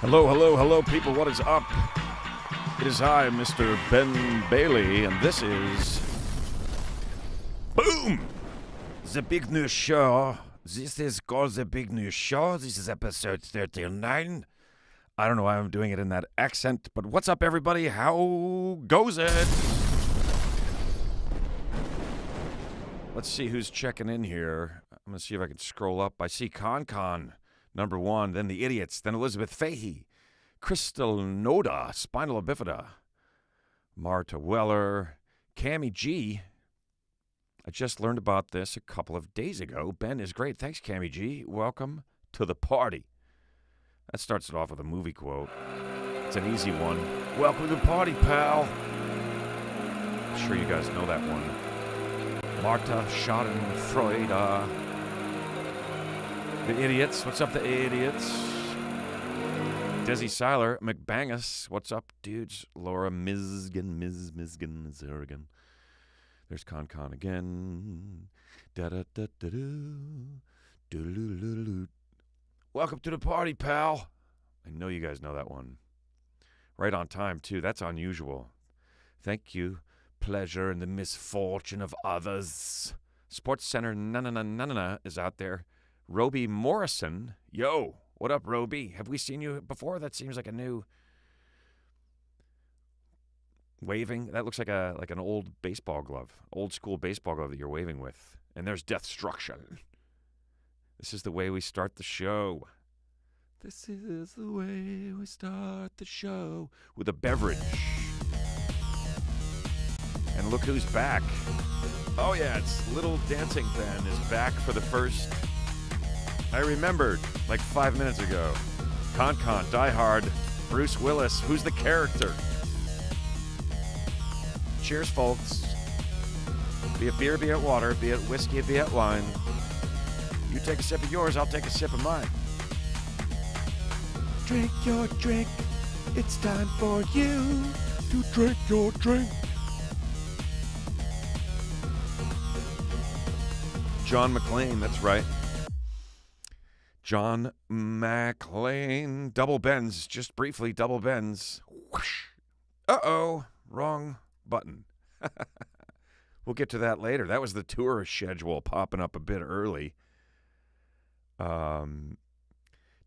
Hello, hello, hello, people. What is up? It is I, Mr. Ben Bailey, and this is... Boom! The Big News Show. This is called The Big News Show. This is episode 39. I don't know why I'm doing it in that accent, but what's up, everybody? How goes it? Let's see who's checking in here. I'm going to see if I can scroll up. I see Con, number one, then the Idiots, then Elizabeth Fahey, Crystal Noda, Spinal Bifida, Marta Weller, Cammie G. I just learned about this a couple of days ago. Ben is great. Thanks, Cammie G. Welcome to the party. That starts it off with a movie quote. It's an easy one. Welcome to the party, pal. I'm sure you guys know that one. Marta Schadenfreude. The Idiots. What's up, the Idiots? Desi Seiler. McBangus. What's up, dudes? Laura Mizgan. Zergan. There's Con again. Da-da-da-da-doo. Welcome to the party, pal. I know you guys know that one. Right on time, too. That's unusual. Thank you. Pleasure and the misfortune of others. Sports Center na is out there. Roby Morrison. Yo, what up, Roby? Have we seen you before? That seems like a new... Waving. That looks like an old baseball glove. Old school baseball glove that you're waving with. And there's Deathstruction. This is the way we start the show. This is the way we start the show. With a beverage. And look who's back. Oh yeah, it's Little Dancing Ben is back for the first... I remembered, like 5 minutes ago. Con, Die Hard, Bruce Willis. Who's the character? Cheers, folks. Be it beer, be it water, be it whiskey, be it wine. You take a sip of yours, I'll take a sip of mine. Drink your drink. It's time for you to drink your drink. John McClane, that's right. John McClane. Double bends, just briefly, double bends. Whoosh. Uh-oh, wrong button. We'll get to that later. That was the tour schedule popping up a bit early.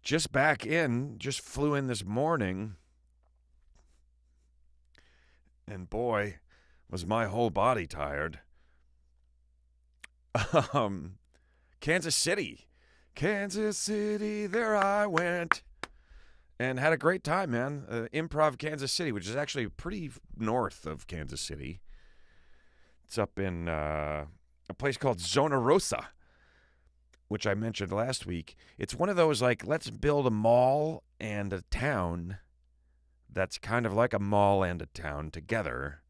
Just back in, just flew in this morning. And boy, was my whole body tired. Kansas City, there I went. And had a great time, man. Improv Kansas City, which is actually pretty north of Kansas City. It's up in a place called Zona Rosa, which I mentioned last week. It's one of those, like, let's build a mall and a town that's kind of like a mall and a town together.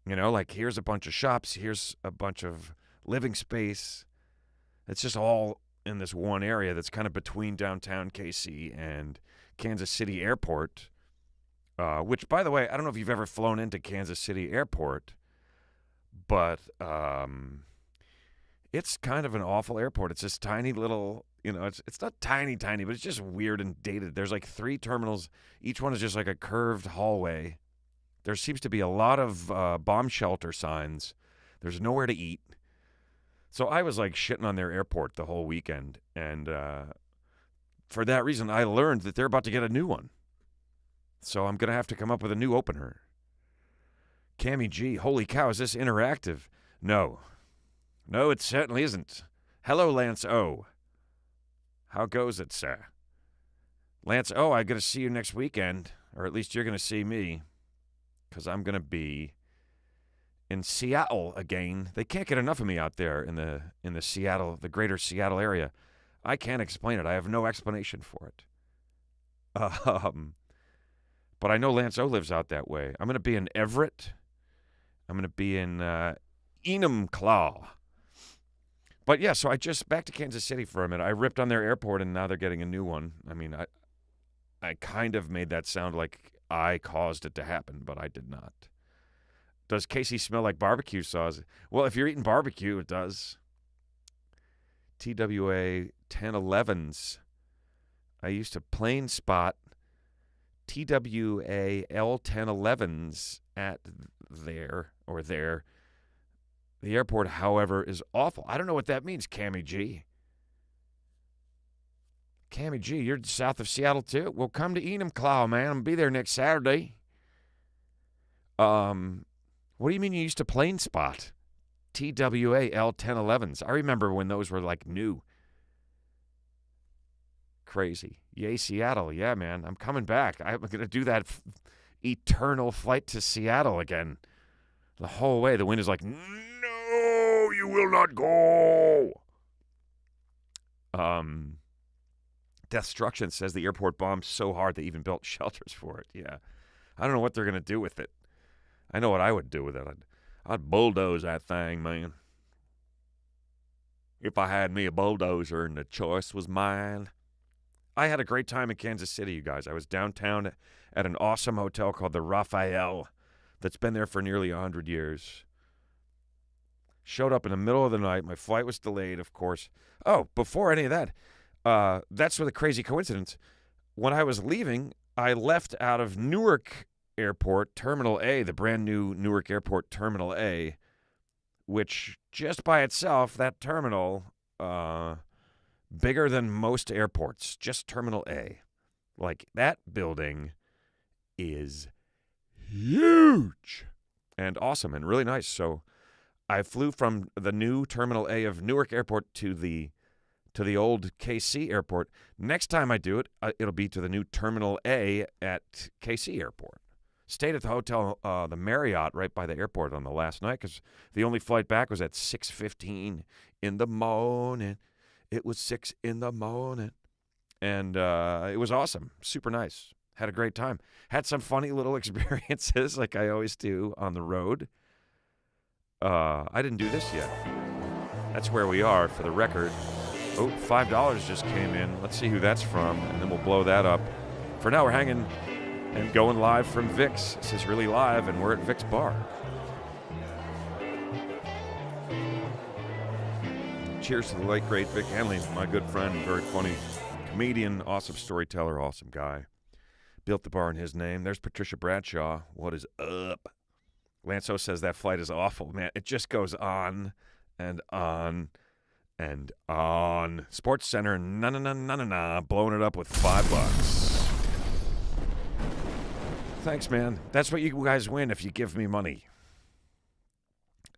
You know, like, here's a bunch of shops, here's a bunch of living space. It's just all in this one area that's kind of between downtown KC and Kansas City Airport, which, by the way, I don't know if you've ever flown into Kansas City Airport, but it's kind of an awful airport. It's this tiny little, you know, it's not tiny, but it's just weird and dated. There's like 3 terminals. Each one is just like a curved hallway. There seems to be a lot of bomb shelter signs. There's nowhere to eat. So I was like shitting on their airport the whole weekend. And for that reason, I learned that they're about to get a new one. So I'm going to have to come up with a new opener. Cammie G, holy cow, is this interactive? No, it certainly isn't. Hello, Lance O. How goes it, sir? Lance O, I'm going to see you next weekend. Or at least you're going to see me. Because I'm going to be in Seattle again. They can't get enough of me out there in the Seattle, the greater Seattle area. I can't explain it. I have no explanation for it. But I know Lance O lives out that way. I'm going to be in Everett. I'm going to be in Enumclaw. But yeah, so I just, back to Kansas City for a minute. I ripped on their airport and now they're getting a new one. I mean, I kind of made that sound like I caused it to happen, but I did not. Does KC smell like barbecue sauce? Well, if you're eating barbecue, it does. TWA 1011s. I used to plane spot TWA L1011s at there. The airport, however, is awful. I don't know what that means, Cammy G. Cammy G, you're south of Seattle too? Well, come to Enumclaw, man. I'm going to be there next Saturday. What do you mean you used to plane spot? TWA L1011s. I remember when those were like new. Crazy. Yay, Seattle. Yeah, man. I'm coming back. I'm going to do that eternal flight to Seattle again. The whole way. The wind is like, no, you will not go. Destruction says the airport bombed so hard they even built shelters for it. Yeah. I don't know what they're going to do with it. I know what I would do with it. I'd bulldoze that thing, man. If I had me a bulldozer and the choice was mine. I had a great time in Kansas City, you guys. I was downtown at an awesome hotel called the Raphael that's been there for nearly 100 years. Showed up in the middle of the night. My flight was delayed, of course. Oh, before any of that, that's with a crazy coincidence. When I was leaving, I left out of Newark Airport, Terminal A, the brand new Newark Airport Terminal A, which just by itself, that terminal, bigger than most airports, just Terminal A. Like, that building is huge and awesome and really nice. So I flew from the new Terminal A of Newark Airport to the old KC Airport. Next time I do it, it'll be to the new Terminal A at KC Airport. Stayed at the hotel, the Marriott, right by the airport on the last night because the only flight back was at 6:15 in the morning. It was 6 in the morning. And it was awesome. Super nice. Had a great time. Had some funny little experiences like I always do on the road. I didn't do this yet. That's where we are for the record. Oh, $5 just came in. Let's see who that's from, and then we'll blow that up. For now, we're hanging and going live from Vic's. This is really live, and we're at Vic's Bar. Cheers to the late, great Vic Hanley, my good friend, very funny comedian, awesome storyteller, awesome guy. Built the bar in his name. There's Patricia Bradshaw. What is up? Lanso says that flight is awful, man. It just goes on and on and on. Sports Center, blowing it up with $5. Thanks, man. That's what you guys win if you give me money.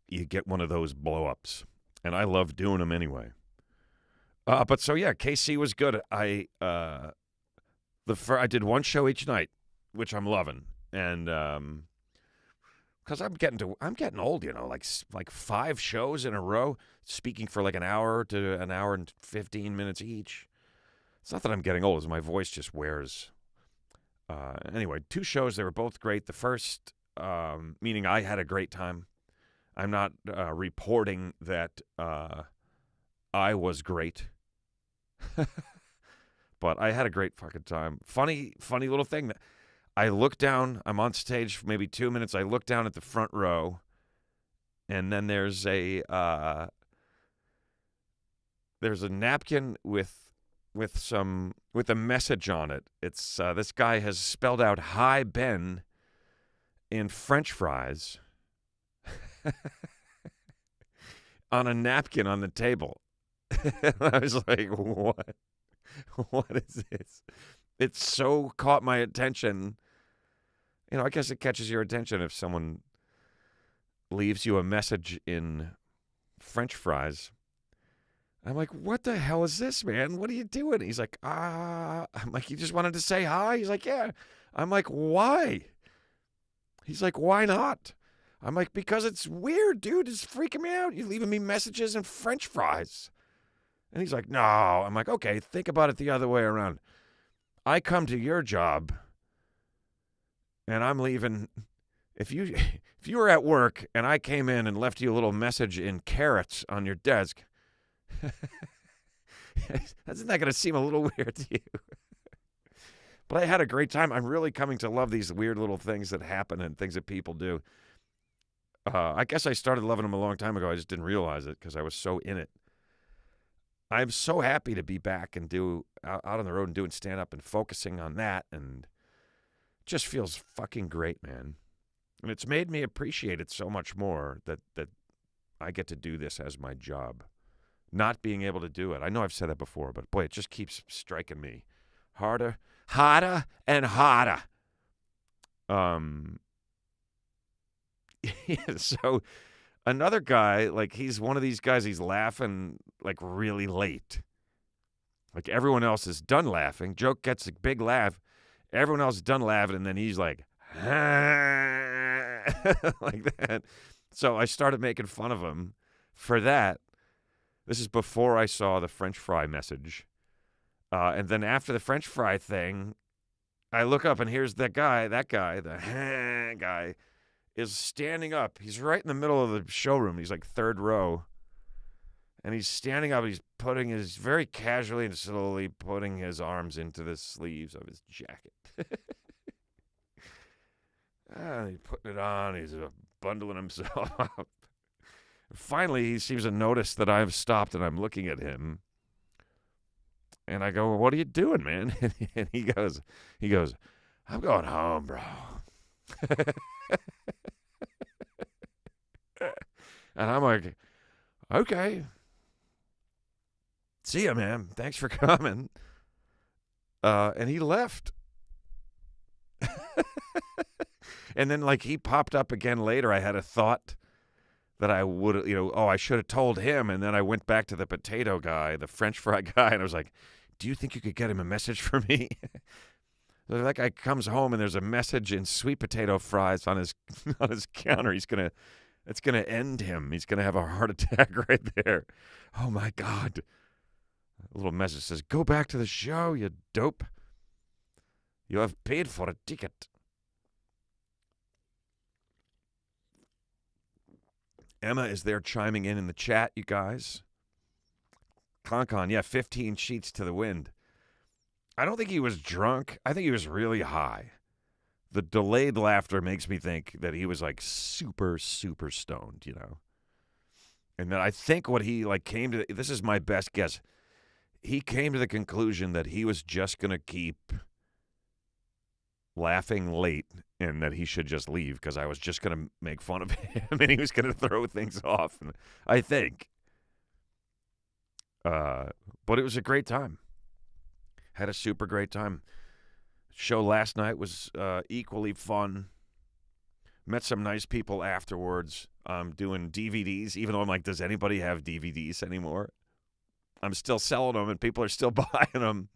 You get one of those blow-ups. And I love doing them anyway. But so, yeah, KC was good. I did one show each night, which I'm loving. And because I'm getting old, you know, like 5 shows in a row, speaking for like an hour to an hour and 15 minutes each. It's not that I'm getting old, it's my voice just wears. Anyway, 2 shows, they were both great. The first, meaning I had a great time. I'm not reporting that I was great. But I had a great fucking time. Funny little thing. I look down. I'm on stage for maybe 2 minutes. I look down at the front row, and then there's a napkin with a message on it. It's this guy has spelled out "Hi Ben" in French fries on a napkin on the table. I was like, what? What is this? It so caught my attention. You know, I guess it catches your attention if someone leaves you a message in French fries. I'm like, what the hell is this, man? What are you doing? He's like, I'm like, you just wanted to say hi? He's like, yeah. I'm like, why? He's like, why not? I'm like, because it's weird, dude. It's freaking me out. You're leaving me messages in French fries. And he's like, no. I'm like, okay, think about it the other way around. I come to your job, and I'm leaving. If you were at work, and I came in and left you a little message in carrots on your desk, isn't that going to seem a little weird to you? But I had a great time. I'm really coming to love these weird little things that happen and things that people do. I guess I started loving them a long time ago. I just didn't realize it because I was so in it. I'm so happy to be back and out on the road and doing stand-up and focusing on that. And just feels fucking great, man. And it's made me appreciate it so much more that I get to do this as my job. Not being able to do it. I know I've said that before, but boy, it just keeps striking me harder and harder. So another guy, like, he's one of these guys, he's laughing like really late. Like, everyone else is done laughing. Joke gets a big laugh. Everyone else is done laughing, and then he's like, like that. So I started making fun of him for that. This is before I saw the French fry message. And then after the French fry thing, I look up, and here's the guy, the guy, is standing up. He's right in the middle of the showroom. He's like third row. And he's standing up. He's very casually and slowly putting his arms into the sleeves of his jacket. He's putting it on. He's bundling himself up. Finally, he seems to notice that I've stopped and I'm looking at him. And I go, well, what are you doing, man? And he goes, I'm going home, bro. And I'm like, okay. See ya, man. Thanks for coming. And he left. And then, like, he popped up again later. I had a thought that I would, I should have told him. And then I went back to the potato guy, the French fry guy, and I was like, do you think you could get him a message for me? So that guy comes home and there's a message in sweet potato fries on his counter. It's gonna end him. He's gonna have a heart attack right there. Oh my God. A little message says, go back to the show, you dope. You have paid for a ticket. Emma is there chiming in the chat, you guys. Con, yeah, 15 sheets to the wind. I don't think he was drunk. I think he was really high. The delayed laughter makes me think that he was like super, super stoned, And then I think what he came to, this is my best guess. He came to the conclusion that he was just going to keep laughing late and that he should just leave because I was just going to make fun of him and he was going to throw things off. I think. But it was a great time. Had a super great time. Show last night was equally fun. Met some nice people afterwards. Doing DVDs, even though I'm like, does anybody have DVDs anymore? I'm still selling them, and people are still buying them.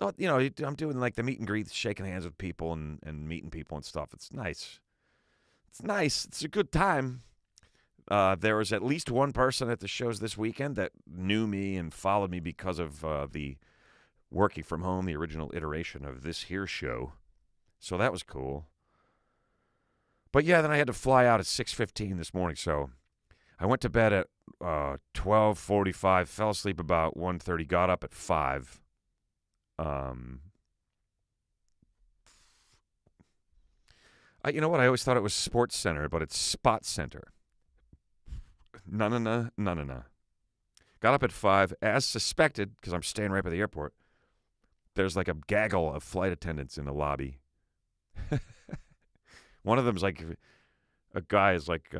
I'm doing like the meet and greet, shaking hands with people and meeting people and stuff. It's nice. It's nice. It's a good time. There was at least one person at the shows this weekend that knew me and followed me because of the working from home, the original iteration of this here show. So that was cool. But yeah, then I had to fly out at 6:15 this morning, so I went to bed at 12:45, fell asleep about 1:30, got up at 5. You know what? I always thought it was Sports Center, but it's Spot Center. No. Got up at 5, as suspected, because I'm staying right by the airport. There's like a gaggle of flight attendants in the lobby. One of them's like, a guy is like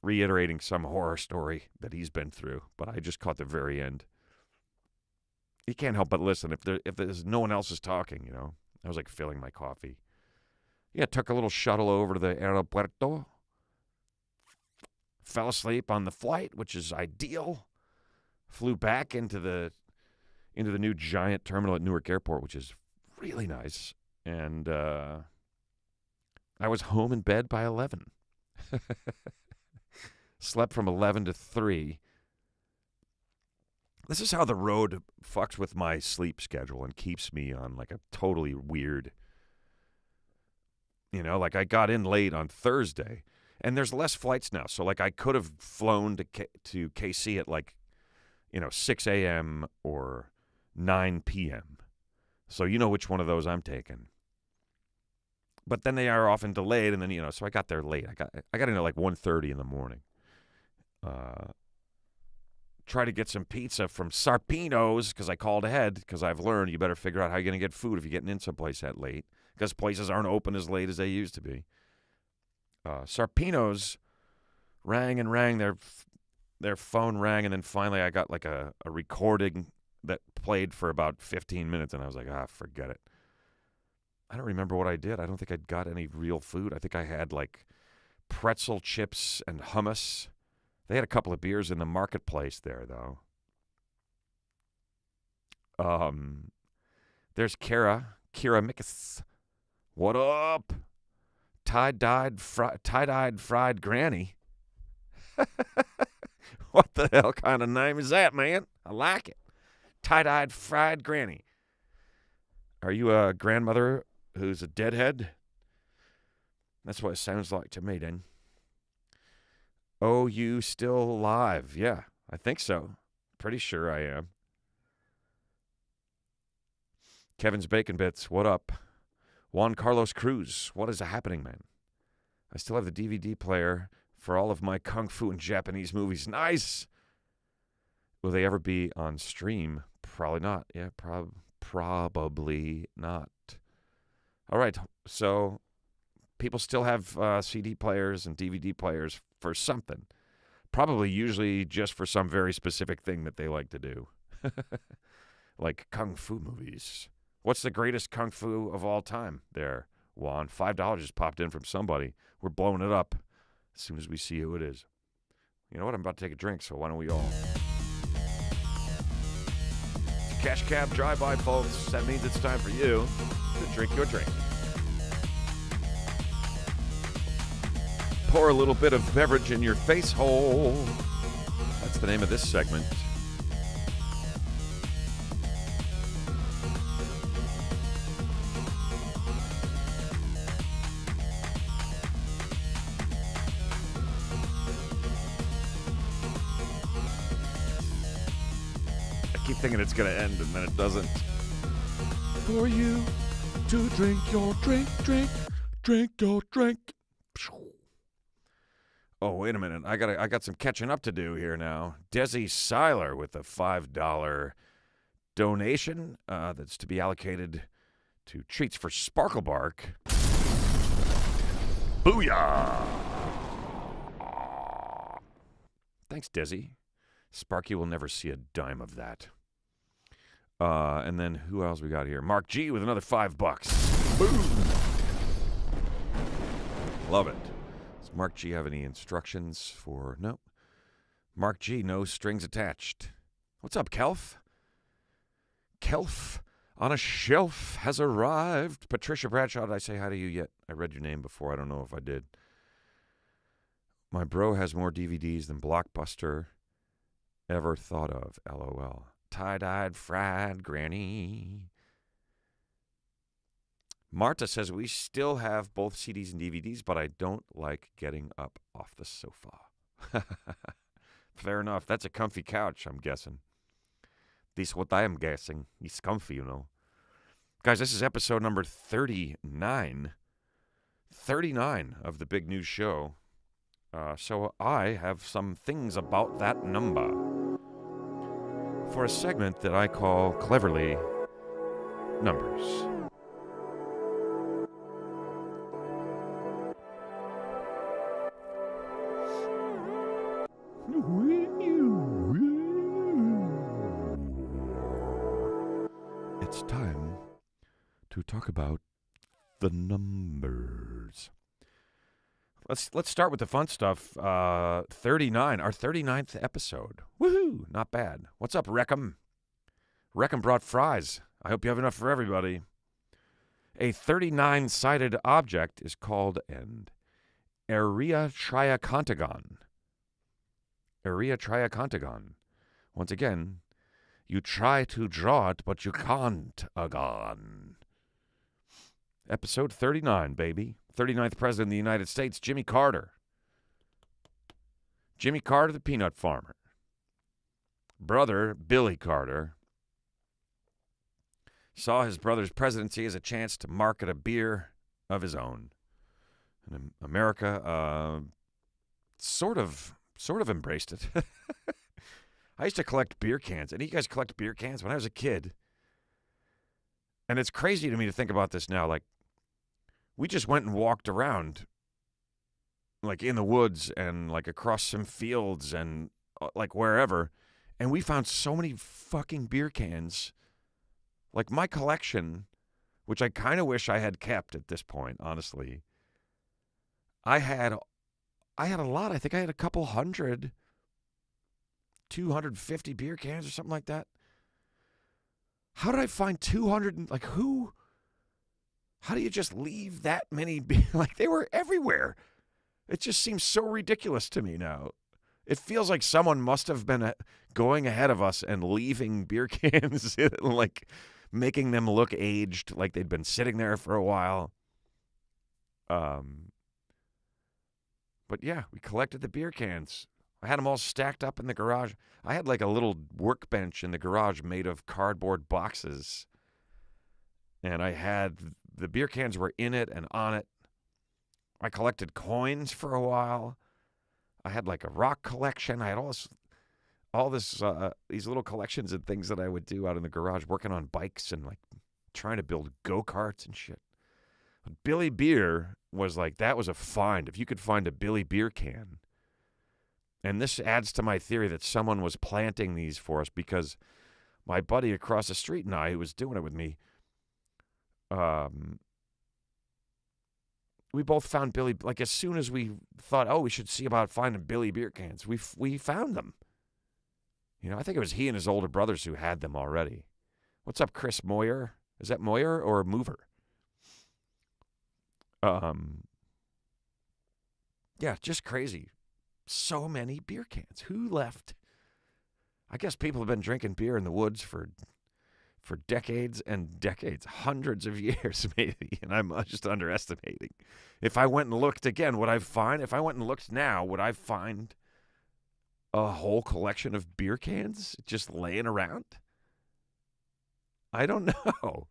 reiterating some horror story that he's been through, but I just caught the very end. You can't help but listen if there's no one else is talking, I was like filling my coffee. Yeah, took a little shuttle over to the aeropuerto. Fell asleep on the flight, which is ideal. Flew back into the new giant terminal at Newark Airport, which is really nice. And I was home in bed by 11. Slept from 11 to 3. This is how the road fucks with my sleep schedule and keeps me on like a totally weird, like I got in late on Thursday and there's less flights now. So like I could have flown to KC at like, 6 a.m. or 9 p.m. So you know which one of those I'm taking. But then they are often delayed, and then, so I got there late. I got in at like 1:30 in the morning. Try to get some pizza from Sarpino's because I called ahead because I've learned you better figure out how you're going to get food if you're getting in someplace that late because places aren't open as late as they used to be. Sarpino's rang and rang. Their phone rang, and then finally I got like a recording that played for about 15 minutes, and I was like, forget it. I don't remember what I did. I don't think I'd got any real food. I think I had like pretzel chips and hummus. They had a couple of beers in the marketplace there, though. There's Kira Mickus. What up? Tie-dyed fried granny. What the hell kind of name is that, man? I like it. Tie-dyed fried granny. Are you a grandmother who's a deadhead? That's what it sounds like to me, then. Oh, you still alive? Yeah, I think so. Pretty sure I am. Kevin's Bacon Bits, what up? Juan Carlos Cruz, what is happening, man? I still have the DVD player for all of my kung fu and Japanese movies. Nice! Will they ever be on stream? Probably not. Yeah, probably not. All right, so people still have CD players and DVD players for something. Probably usually just for some very specific thing that they like to do. Like kung fu movies. What's the greatest kung fu of all time there, Juan? $5 just popped in from somebody. We're blowing it up as soon as we see who it is. You know what? I'm about to take a drink, so why don't we all? It's a Cash Cab Drive-By, folks. That means it's time for you to drink your drink. Pour a little bit of beverage in your face hole. That's the name of this segment. I keep thinking it's going to end, and then it doesn't. For you to drink your drink, drink your drink. Oh, wait a minute. I got some catching up to do here now. Desi Seiler with a $5 donation that's to be allocated to Treats for Sparklebark. Booyah! Thanks, Desi. Sparky will never see a dime of that. And then who else we got here? Mark G with another $5. Boom! Love it. Does Mark G have any instructions for... No. Mark G, no strings attached. What's up, Kelf? Kelf on a shelf has arrived. Patricia Bradshaw, did I say hi to you yet? I read your name before. I don't know if I did. My bro has more DVDs than Blockbuster ever thought of. LOL. Tie-dyed fried granny. Marta says, we still have both CDs and DVDs, but I don't like getting up off the sofa. Fair enough. That's a comfy couch, I'm guessing. At least what I am guessing. It's comfy, you know. Guys, this is episode number 39. 39 of the Big News Show. So I have some things about that number for a segment that I call cleverly Numbers. It's time to talk about the numbers. Let's start with the fun stuff. 39, our 39th episode. Woohoo! Not bad. What's up, Reckham? Reckham brought fries. I hope you have enough for everybody. A 39-sided object is called an area triacontagon. Area triacontagon. Once again, you try to draw it, but you can't. Agon. Episode 39, baby. 39th President of the United States, Jimmy Carter. Jimmy Carter, the peanut farmer. Brother, Billy Carter, saw his brother's presidency as a chance to market a beer of his own. And America sort of embraced it. I used to collect beer cans. Any of you guys collect beer cans? When I was a kid. And it's crazy to me to think about this now. Like, we just went and walked around, like in the woods and like across some fields and like wherever, and we found so many fucking beer cans. Like my collection, which I kind of wish I had kept at this point, honestly. I had a lot. I think I had a couple hundred, 250 beer cans or something like that. How did I find 200? Like who? How do you just leave that many? Like they were everywhere. It just seems so ridiculous to me now. It feels like someone must have been going ahead of us and leaving beer cans, like making them look aged, like they'd been sitting there for a while. But yeah, we collected the beer cans. I had them all stacked up in the garage. I had like a little workbench in the garage made of cardboard boxes. And I had the beer cans were in it and on it. I collected coins for a while. I had like a rock collection. I had these little collections and things that I would do out in the garage, working on bikes and like trying to build go-karts and shit. But Billy Beer was like, that was a find. If you could find a Billy Beer can. And this adds to my theory that someone was planting these for us, because my buddy across the street and I, who was doing it with me, we both found Billy, like as soon as we thought, oh, we should see about finding Billy Beer cans, we found them. You know, I think it was he and his older brothers who had them already. What's up, Chris Moyer? Is that Moyer or Mover? Yeah, just crazy. So many beer cans. Who left? I guess people have been drinking beer in the woods for decades and decades, hundreds of years maybe, and I'm just underestimating. If I went and looked again, would I find, if I went and looked now, would I find a whole collection of beer cans just laying around? I don't know.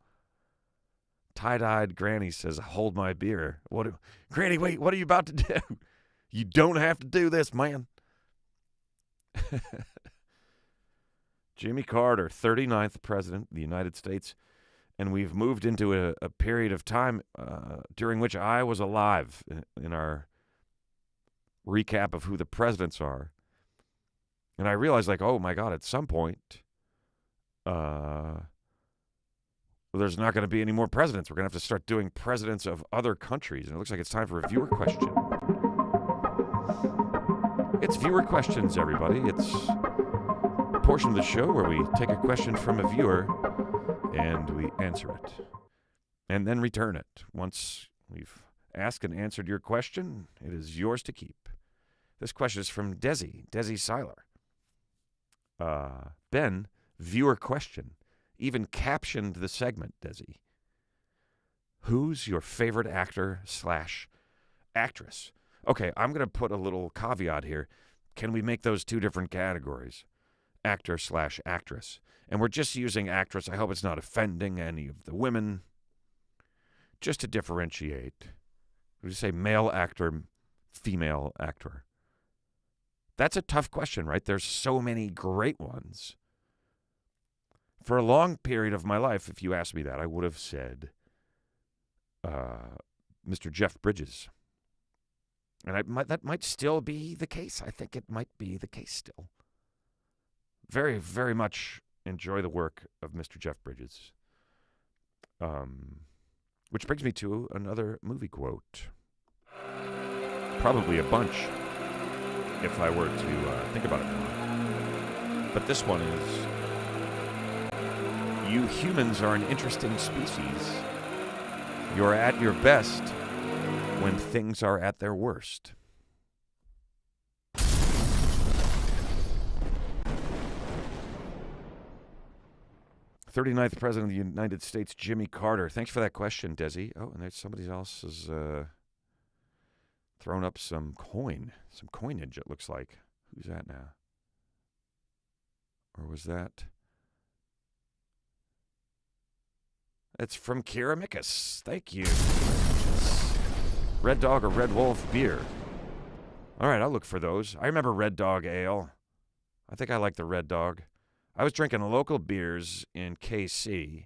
Tie-dyed Granny says, hold my beer. Granny, wait, what are you about to do? You don't have to do this, man. Jimmy Carter, 39th president of the United States, and we've moved into a period of time during which I was alive in our recap of who the presidents are. And I realized, like, oh, my God, at some point, there's not going to be any more presidents. We're going to have to start doing presidents of other countries. And it looks like it's time for a viewer question. It's viewer questions, everybody. It's a portion of the show where we take a question from a viewer and we answer it and then return it. Once we've asked and answered your question, it is yours to keep. This question is from Desi Seiler. Ben, viewer question, even captioned the segment, Desi. Who's your favorite actor / actress? Okay, I'm going to put a little caveat here. Can we make those two different categories? Actor / actress. And we're just using actress. I hope it's not offending any of the women. Just to differentiate. We say male actor, female actor. That's a tough question, right? There's so many great ones. For a long period of my life, if you asked me that, I would have said Mr. Jeff Bridges. And that might still be the case. I think it might be the case still. Very, very much enjoy the work of Mr. Jeff Bridges. Which brings me to another movie quote. Probably a bunch, if I were to think about it more. But this one is, you humans are an interesting species. You're at your best when things are at their worst. 39th President of the United States, Jimmy Carter. Thanks for that question, Desi. Oh, and there's somebody else has thrown up some coinage, it looks like. Who's that now? Or was that? It's from Kira Mikus. Thank you. Red Dog or Red Wolf beer. All right, I'll look for those. I remember Red Dog Ale. I think I like the Red Dog. I was drinking local beers in KC.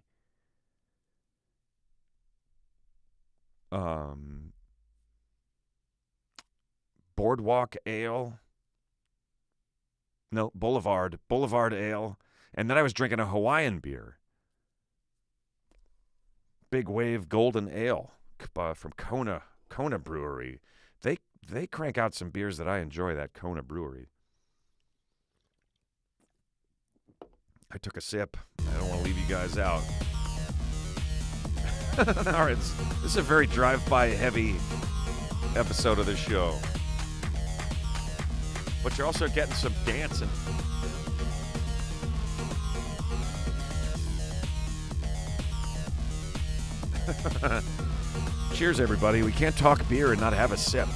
Boardwalk Ale. No, Boulevard Ale. And then I was drinking a Hawaiian beer. Big Wave Golden Ale from Kona Brewery. They crank out some beers that I enjoy, that Kona Brewery. I took a sip. I don't want to leave you guys out. All right, this is a very drive-by heavy episode of the show. But you're also getting some dancing. Cheers, everybody. We can't talk beer and not have a sip.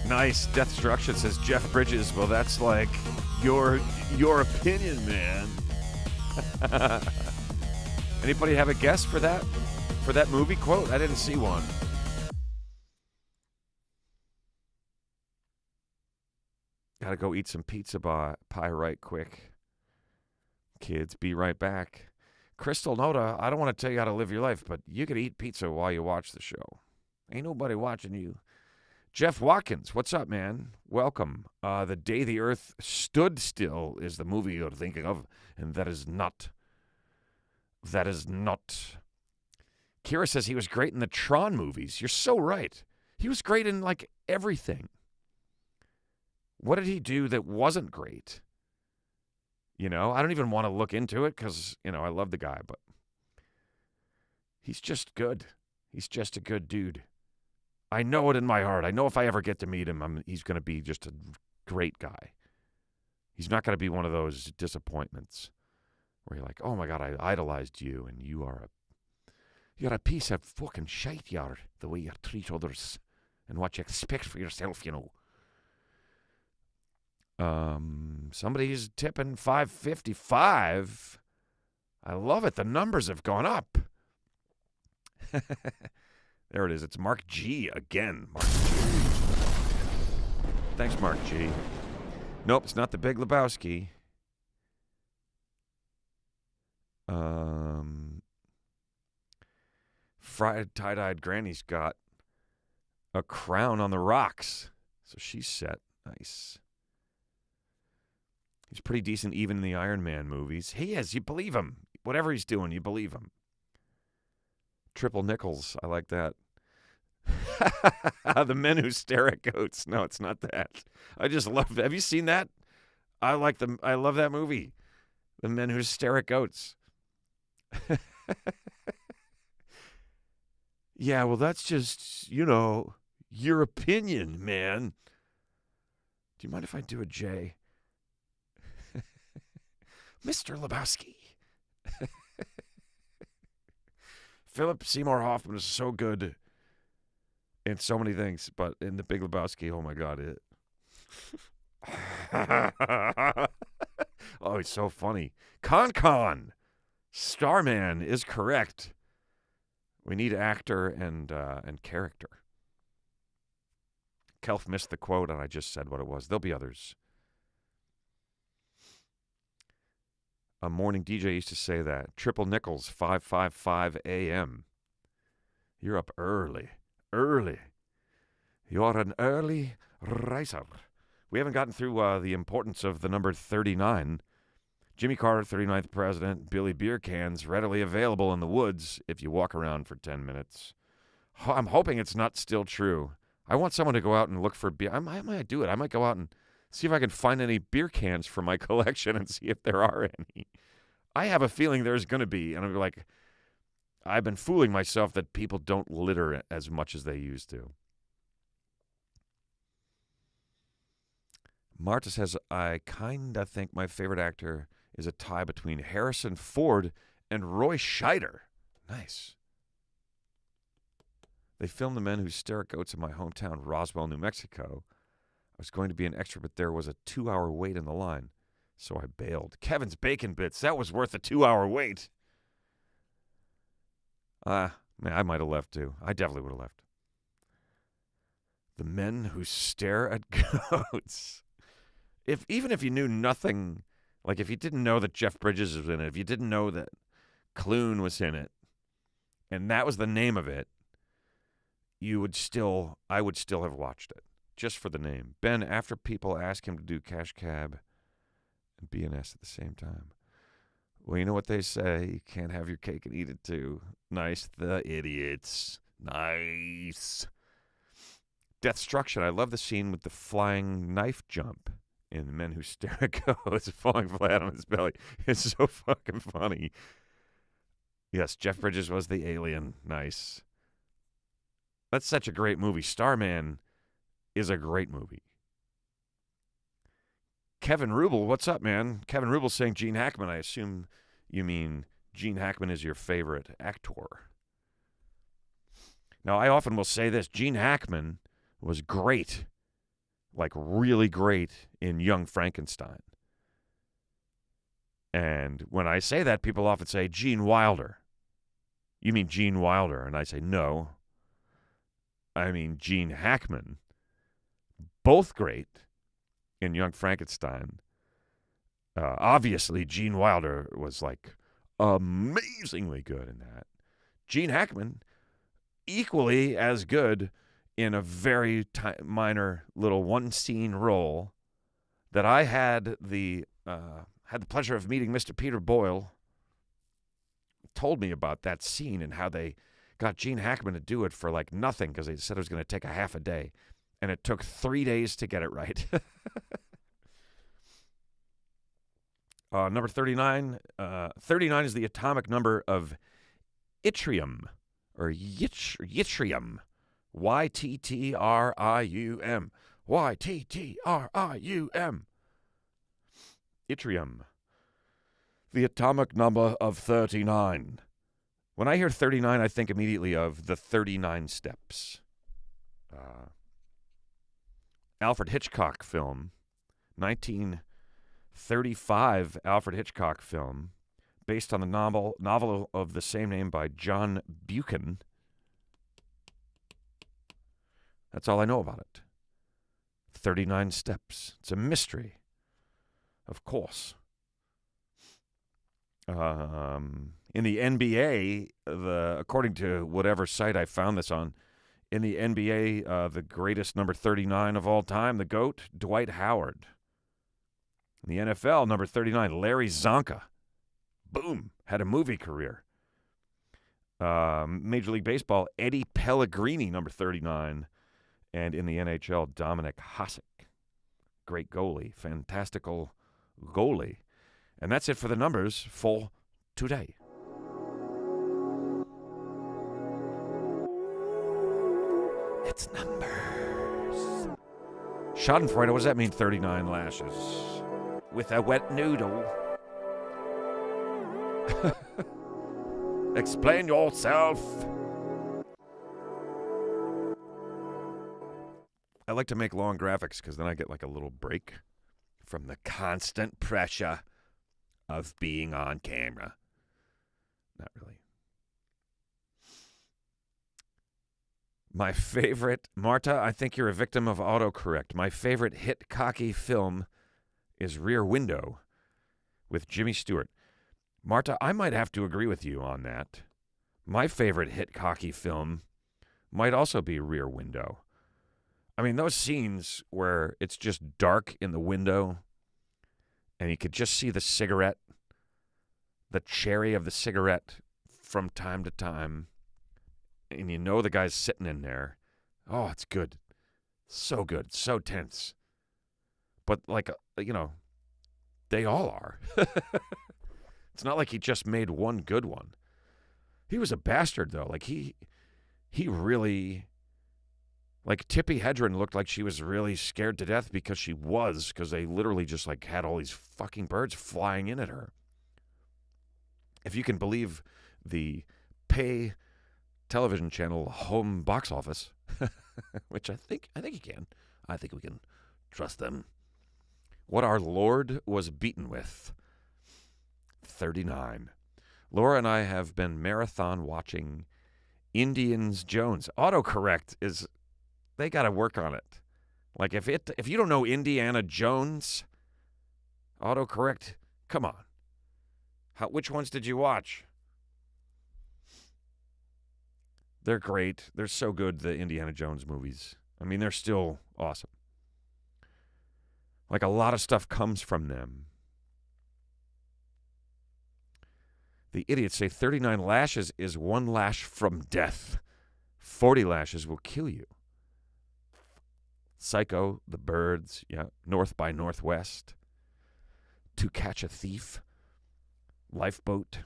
Nice. Death Destruction says Jeff Bridges. Well, that's like your opinion, man. Anybody have a guess for that movie quote? I didn't see one. Gotta go eat some pizza pie right quick. Kids, be right back. Crystal Noda, I don't want to tell you how to live your life, but you could eat pizza while you watch the show. Ain't nobody watching you. Jeff Watkins, what's up, man? Welcome. The Day the Earth Stood Still is the movie you're thinking of, and that is not. Kira says he was great in the Tron movies. You're so right. He was great in, like, everything. What did he do that wasn't great? You know, I don't even want to look into it because, you know, I love the guy, but he's just good. He's just a good dude. I know it in my heart. I know if I ever get to meet him, he's going to be just a great guy. He's not going to be one of those disappointments where you're like, oh my God, I idolized you and you're a piece of fucking shite, you're the way you treat others and what you expect for yourself, you know. Somebody's tipping $5.55. I love it. The numbers have gone up. There it is. It's Mark G again. Mark G. Thanks, Mark G. Nope, it's not the Big Lebowski. Fried tie-dyed Granny's got a crown on the rocks. So she's set. Nice. He's pretty decent even in the Iron Man movies. He is. You believe him. Whatever he's doing, you believe him. Triple nickels. I like that. The Men Who Stare at Goats. No, it's not that. I just love it. Have you seen that? I love that movie. The Men Who Stare at Goats. Yeah, well, that's just, you know, your opinion, man. Do you mind if I do a J? Mr. Lebowski. Philip Seymour Hoffman is so good in so many things, but in The Big Lebowski, oh my God, oh, he's so funny. Con. Starman is correct. We need actor and character. Kelf missed the quote, and I just said what it was. There'll be others. A morning DJ used to say that. Triple nickels, 5:55 a.m. You're up early. You're an early riser. We haven't gotten through the importance of the number 39. Jimmy Carter, 39th president. Billy Beer Cans, readily available in the woods if you walk around for 10 minutes. I'm hoping it's not still true. I want someone to go out and look for beer. I might do it. I might go out and see if I can find any beer cans for my collection and see if there are any. I have a feeling there's going to be. And I'm like, I've been fooling myself that people don't litter as much as they used to. Marta says, I kind of think my favorite actor is a tie between Harrison Ford and Roy Scheider. Nice. They filmed The Men Who Stare at Goats in my hometown, Roswell, New Mexico. I was going to be an extra, but there was a 2-hour wait in the line, so I bailed. Kevin's Bacon Bits, that was worth a 2-hour wait. Man, I might have left too. I definitely would have left. The Men Who Stare at Goats. Even if you knew nothing, like if you didn't know that Jeff Bridges was in it, if you didn't know that Clune was in it, and that was the name of it, I would still have watched it just for the name. Ben, after people ask him to do Cash Cab and BNS at the same time. Well, you know what they say, you can't have your cake and eat it too. Nice, the idiots. Nice. Deathstruction. I love the scene with the flying knife jump in Men Who Stare at Ghosts falling flat on his belly. It's so fucking funny. Yes, Jeff Bridges was the alien. Nice. That's such a great movie. Starman is a great movie. Kevin Rubel, what's up, man? Kevin Rubel saying Gene Hackman. I assume you mean Gene Hackman is your favorite actor. Now, I often will say this. Gene Hackman was great, like really great in Young Frankenstein. And when I say that, people often say, Gene Wilder. You mean Gene Wilder? And I say, no. I mean Gene Hackman. Both great in Young Frankenstein. Obviously, Gene Wilder was like amazingly good in that. Gene Hackman, equally as good in a very minor little one-scene role that I had the pleasure of meeting Mr. Peter Boyle. Told me about that scene and how they got Gene Hackman to do it for like nothing because they said it was going to take a half a day. And it took 3 days to get it right. Number 39. 39 is the atomic number of yttrium, or yttrium. Y-T-T-R-I-U-M. Y-T-T-R-I-U-M. Yttrium. The atomic number of 39. When I hear 39, I think immediately of the 39 Steps. Alfred Hitchcock film, 1935 Alfred Hitchcock film, based on the novel of the same name by John Buchan. That's all I know about it. 39 Steps. It's a mystery, of course. In the NBA, according to whatever site I found this on, in the NBA, the greatest number 39 of all time, the GOAT, Dwight Howard. In the NFL, number 39, Larry Zonka. Boom, had a movie career. Major League Baseball, Eddie Pellegrini, number 39. And in the NHL, Dominic Hasek. Great goalie, fantastical goalie. And that's it for the numbers for today. It's numbers. Schadenfreude, what does that mean, 39 lashes? With a wet noodle. Explain yourself. I like to make long graphics because then I get like a little break from the constant pressure of being on camera. Not really. My favorite, Marta, I think you're a victim of autocorrect. My favorite hit cocky film is Rear Window with Jimmy Stewart. Marta, I might have to agree with you on that. My favorite hit cocky film might also be Rear Window. I mean, those scenes where it's just dark in the window and you could just see the cigarette, the cherry of the cigarette from time to time, and you know the guy's sitting in there. Oh, it's good. So good. So tense. But, like, you know, they all are. It's not like he just made one good one. He was a bastard, though. Like, he really... Like, Tippi Hedren looked like she was really scared to death because they literally just, like, had all these fucking birds flying in at her. If you can believe the pay television channel home box office, which I think you can. I think we can trust them. What our Lord was beaten with. 39. Laura and I have been marathon watching Indiana Jones. Autocorrect is... They got to work on it. Like, if you don't know Indiana Jones, autocorrect, come on. Which ones did you watch? They're great. They're so good, the Indiana Jones movies. I mean, they're still awesome. Like, a lot of stuff comes from them. The idiots say 39 lashes is 1 lash from death. 40 lashes will kill you. Psycho, The Birds, yeah, North by Northwest, To Catch a Thief, Lifeboat.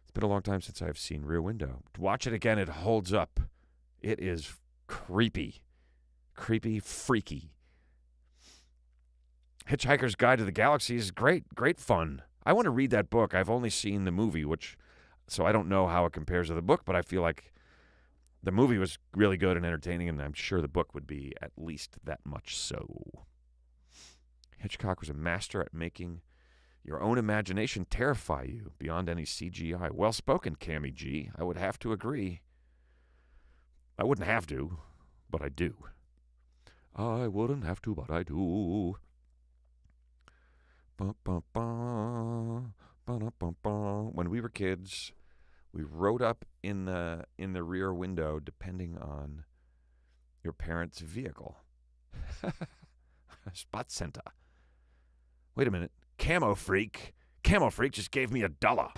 It's been a long time since I've seen Rear Window. Watch it again. It holds up. It is creepy. Creepy, freaky. Hitchhiker's Guide to the Galaxy is great. Great fun. I want to read that book. I've only seen the movie, so I don't know how it compares to the book, but I feel like the movie was really good and entertaining, and I'm sure the book would be at least that much so. Hitchcock was a master at making your own imagination terrify you beyond any CGI. Well spoken, Cammy G. I would have to agree. I wouldn't have to, but I do. I wouldn't have to, but I do. When we were kids, we rode up in the rear window depending on your parents' vehicle. Spot center. Wait a minute. Camo Freak just gave me $1.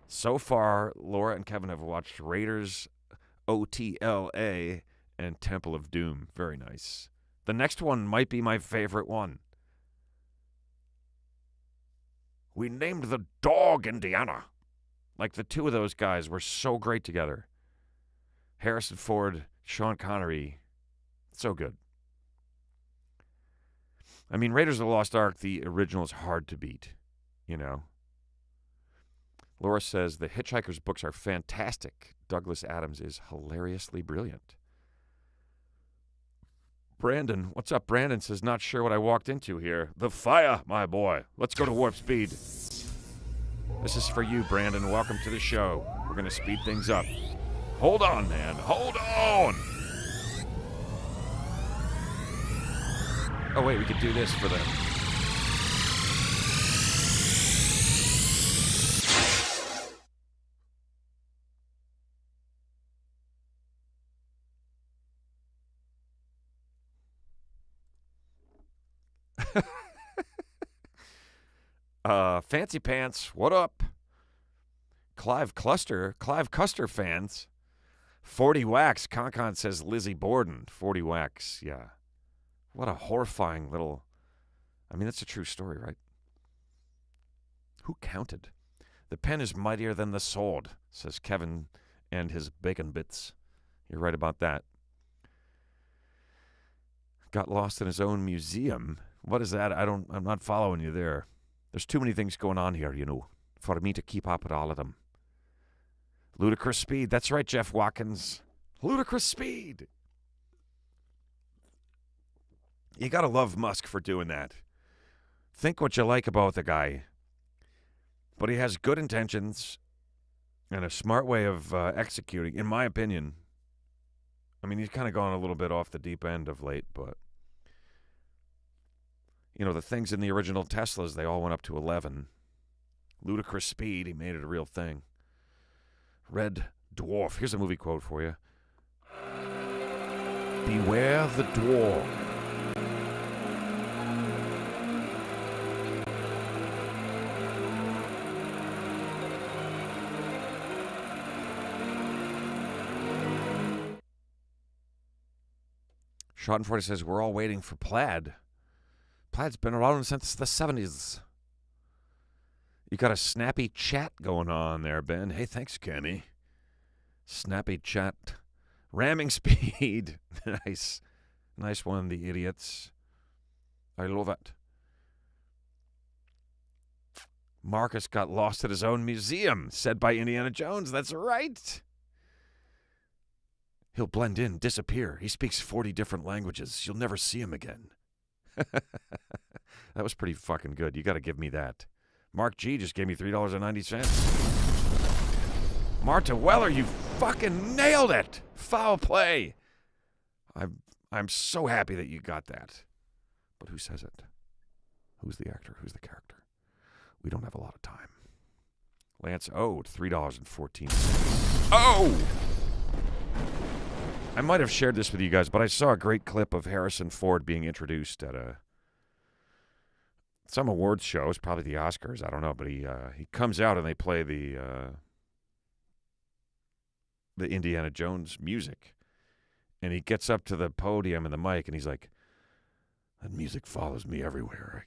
So far, Laura and Kevin have watched Raiders, OTLA, and Temple of Doom. Very nice. The next one might be my favorite one. We named the dog Indiana. Like, the two of those guys were so great together. Harrison Ford, Sean Connery. So good. I mean, Raiders of the Lost Ark, the original, is hard to beat, you know. Laura says the Hitchhiker's books are fantastic. Douglas Adams is hilariously brilliant. Brandon, what's up? Brandon says, not sure what I walked into here. The fire, my boy. Let's go to warp speed. This is for you, Brandon. Welcome to the show. We're going to speed things up. Hold on, man. Hold on. Oh, wait, we could do this for them. Fancy Pants, what up? Clive Custer fans. 40 Wax, Concon says Lizzie Borden. 40 Wax, yeah. What a horrifying little... I mean, that's a true story, right? Who counted? The pen is mightier than the sword, says Kevin and his bacon bits. You're right about that. Got lost in his own museum. What is that? I'm not following you there. There's too many things going on here, you know, for me to keep up with all of them. Ludicrous Speed. That's right, Jeff Watkins. Ludicrous Speed. You got to love Musk for doing that. Think what you like about the guy. But he has good intentions and a smart way of executing, in my opinion. I mean, he's kind of gone a little bit off the deep end of late, but... You know, the things in the original Teslas, they all went up to 11. Ludicrous Speed, he made it a real thing. Red Dwarf. Here's a movie quote for you. Beware the dwarf. Schadenfreude says, we're all waiting for Plaid. Plaid's been around since the 70s. You got a snappy chat going on there, Ben. Hey, thanks, Cammy. Snappy chat. Ramming speed. Nice. Nice one, the idiots. I love it. Marcus got lost at his own museum, said by Indiana Jones. That's right. He'll blend in, disappear. He speaks 40 different languages. You'll never see him again. That was pretty fucking good. You got to give me that. Mark G just gave me $3.90. Marta Weller, you fucking nailed it. Foul play. I'm so happy that you got that. But who says it? Who's the actor? Who's the character? We don't have a lot of time. Lance owed $3.14. Oh! I might have shared this with you guys, but I saw a great clip of Harrison Ford being introduced at some awards show. It's probably the Oscars. I don't know, but he comes out and they play the Indiana Jones music, and he gets up to the podium and the mic, and he's like, "That music follows me everywhere.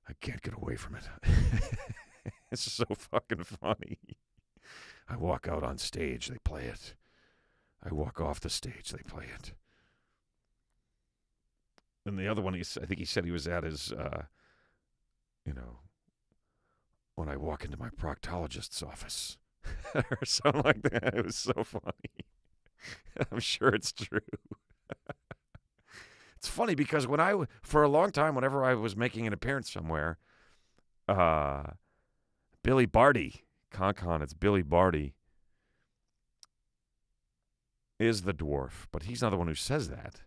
I can't get away from it." It's so fucking funny. I walk out on stage, they play it. I walk off the stage, they play it. And the other one, I think he said he was at his, when I walk into my proctologist's office or something like that. It was so funny. I'm sure it's true. It's funny because for a long time, whenever I was making an appearance somewhere, Billy Barty, Con, it's Billy Barty, is the dwarf, but he's not the one who says that.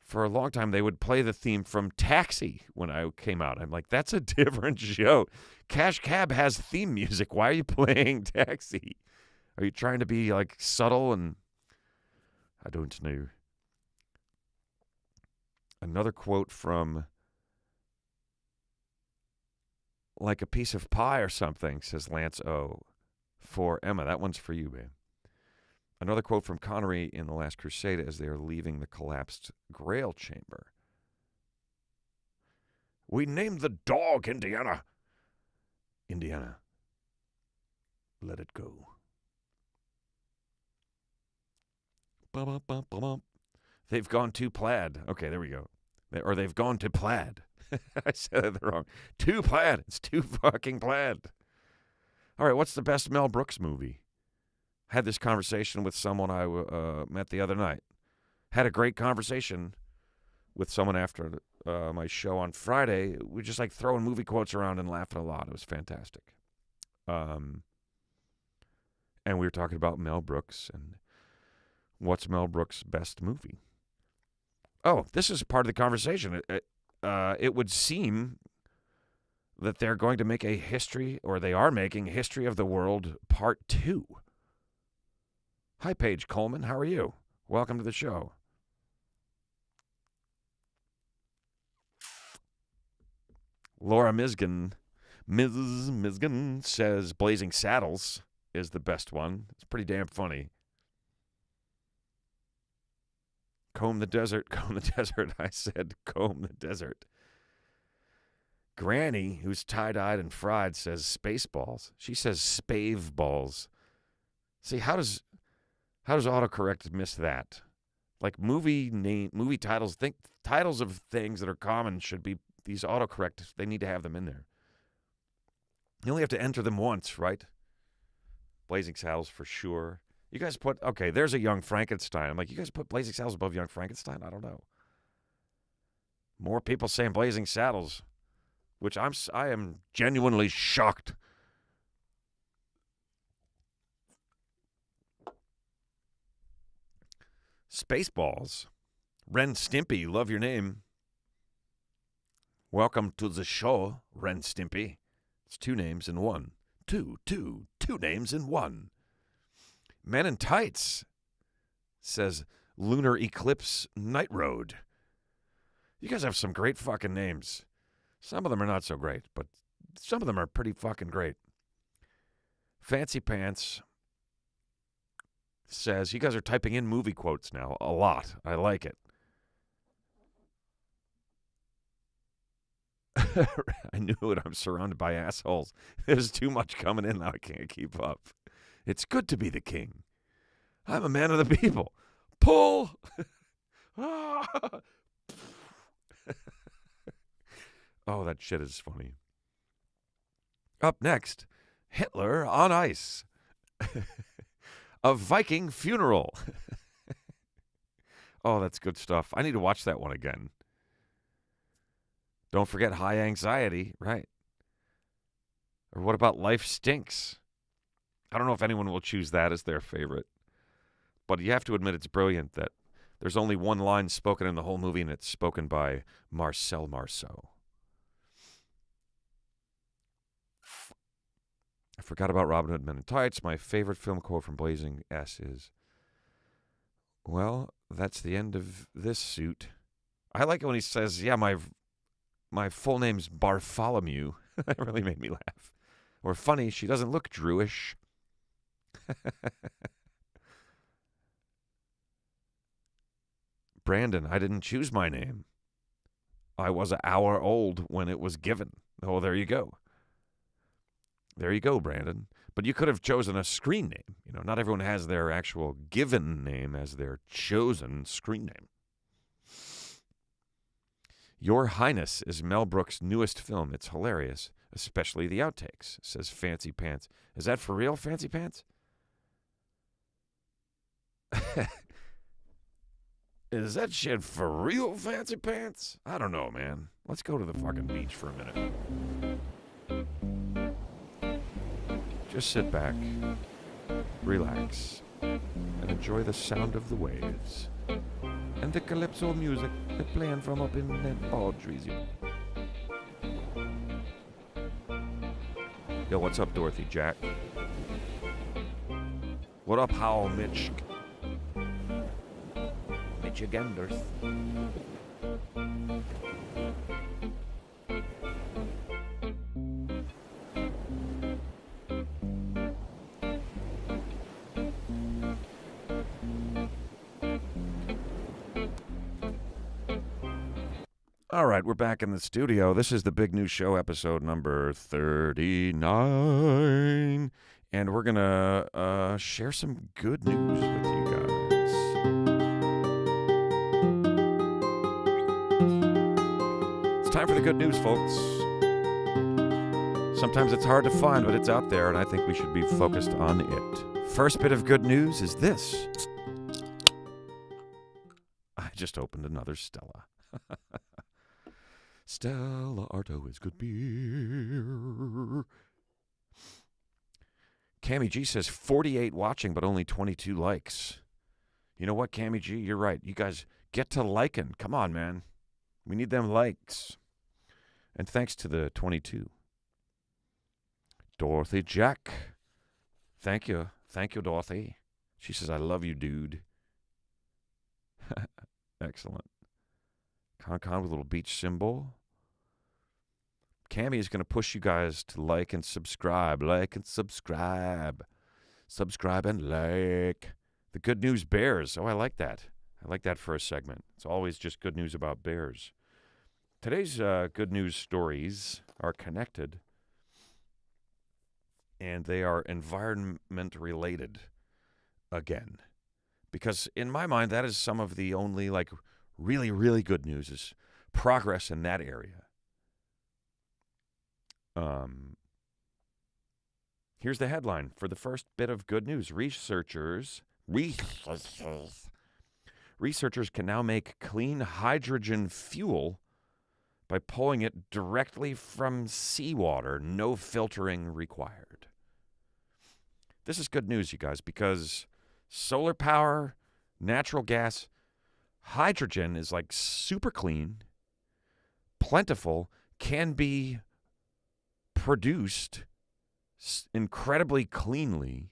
For a long time, they would play the theme from Taxi when I came out. I'm like, that's a different show. Cash Cab has theme music. Why are you playing Taxi? Are you trying to be, like, subtle? And I don't know. Another quote from Like a Piece of Pie or something, says Lance O. For Emma. That one's for you, babe. Another quote from Connery in The Last Crusade as they are leaving the collapsed Grail chamber. We named the dog Indiana. Indiana. Let it go. Bum. They've gone to plaid. Okay, there we go. Or they've gone to plaid. I said it wrong. Too plaid. It's too fucking plaid. All right, what's the best Mel Brooks movie? Had this conversation with someone I met the other night. Had a great conversation with someone after my show on Friday. We just like throwing movie quotes around and laughing a lot. It was fantastic. And we were talking about Mel Brooks and what's Mel Brooks' best movie. Oh, this is part of the conversation. It would seem that they're going to make a history, or they are making History of the World Part 2. Hi, Paige Coleman. How are you? Welcome to the show. Laura Misgan says Blazing Saddles is the best one. It's pretty damn funny. Comb the desert. I said comb the desert. Granny, who's tie-dyed and fried, says Spaceballs. She says Spave Balls. See, how does autocorrect miss that? Like movie titles, titles of things that are common should be these autocorrect. They need to have them in there. You only have to enter them once, right? Blazing Saddles for sure. You guys there's a Young Frankenstein. I'm like, you guys put Blazing Saddles above Young Frankenstein? I don't know. More people saying Blazing Saddles, which I am genuinely shocked. Spaceballs. Ren Stimpy, love your name. Welcome to the show, Ren Stimpy. It's two names in one. Two names in one. Men in Tights says Lunar Eclipse Night Road. You guys have some great fucking names. Some of them are not so great, but some of them are pretty fucking great. Fancy Pants says, you guys are typing in movie quotes now a lot. I like it. I knew it. I'm surrounded by assholes. There's too much coming in now. I can't keep up. It's good to be the king. I'm a man of the people. Pull. Oh, that shit is funny. Up next, Hitler on ice. A Viking funeral. Oh, that's good stuff. I need to watch that one again. Don't forget High Anxiety, right? Or what about Life Stinks? I don't know if anyone will choose that as their favorite. But you have to admit it's brilliant that there's only one line spoken in the whole movie, and it's spoken by Marcel Marceau. Forgot about Robin Hood Men in Tights. My favorite film quote from Blazing S is, well, that's the end of this suit. I like it when he says, yeah, my full name's Bartholomew. That really made me laugh. Or funny, she doesn't look Jewish. Brandon, I didn't choose my name. I was an hour old when it was given. Oh, there you go. There you go, Brandon. But you could have chosen a screen name. You know, not everyone has their actual given name as their chosen screen name. Your Highness is Mel Brooks' newest film. It's hilarious, especially the outtakes, says Fancy Pants. Is that for real, Fancy Pants? Is that shit for real, Fancy Pants? I don't know, man. Let's go to the fucking beach for a minute. Just sit back, relax, and enjoy the sound of the waves and the calypso music that's playing from up in that palm trees. Yo, what's up, Dorothy Jack? What up, Howell Mitch? Michiganders. All right, we're back in the studio. This is the Big News Show, episode number 39. And we're going to share some good news with you guys. It's time for the good news, folks. Sometimes it's hard to find, but it's out there, and I think we should be focused on it. First bit of good news is this. I just opened another Stella. Stella Artois is good beer. Cammy G says 48 watching, but only 22 likes. You know what, Cammy G? You're right. You guys get to liking. Come on, man. We need them likes. And thanks to the 22. Dorothy Jack. Thank you. Thank you, Dorothy. She says, I love you, dude. Excellent. Con with a little beach symbol. Cammy is going to push you guys to like and subscribe. Like and subscribe. Subscribe and like. The Good News Bears. Oh, I like that. I like that for a segment. It's always just good news about bears. Today's good news stories are connected. And they are environment related again. Because in my mind, that is some of the only really, really good news is progress in that area. Here's the headline for the first bit of good news. Researchers can now make clean hydrogen fuel by pulling it directly from seawater, no filtering required. This is good news, you guys, because solar power, natural gas, hydrogen is super clean, plentiful, can be produced incredibly cleanly,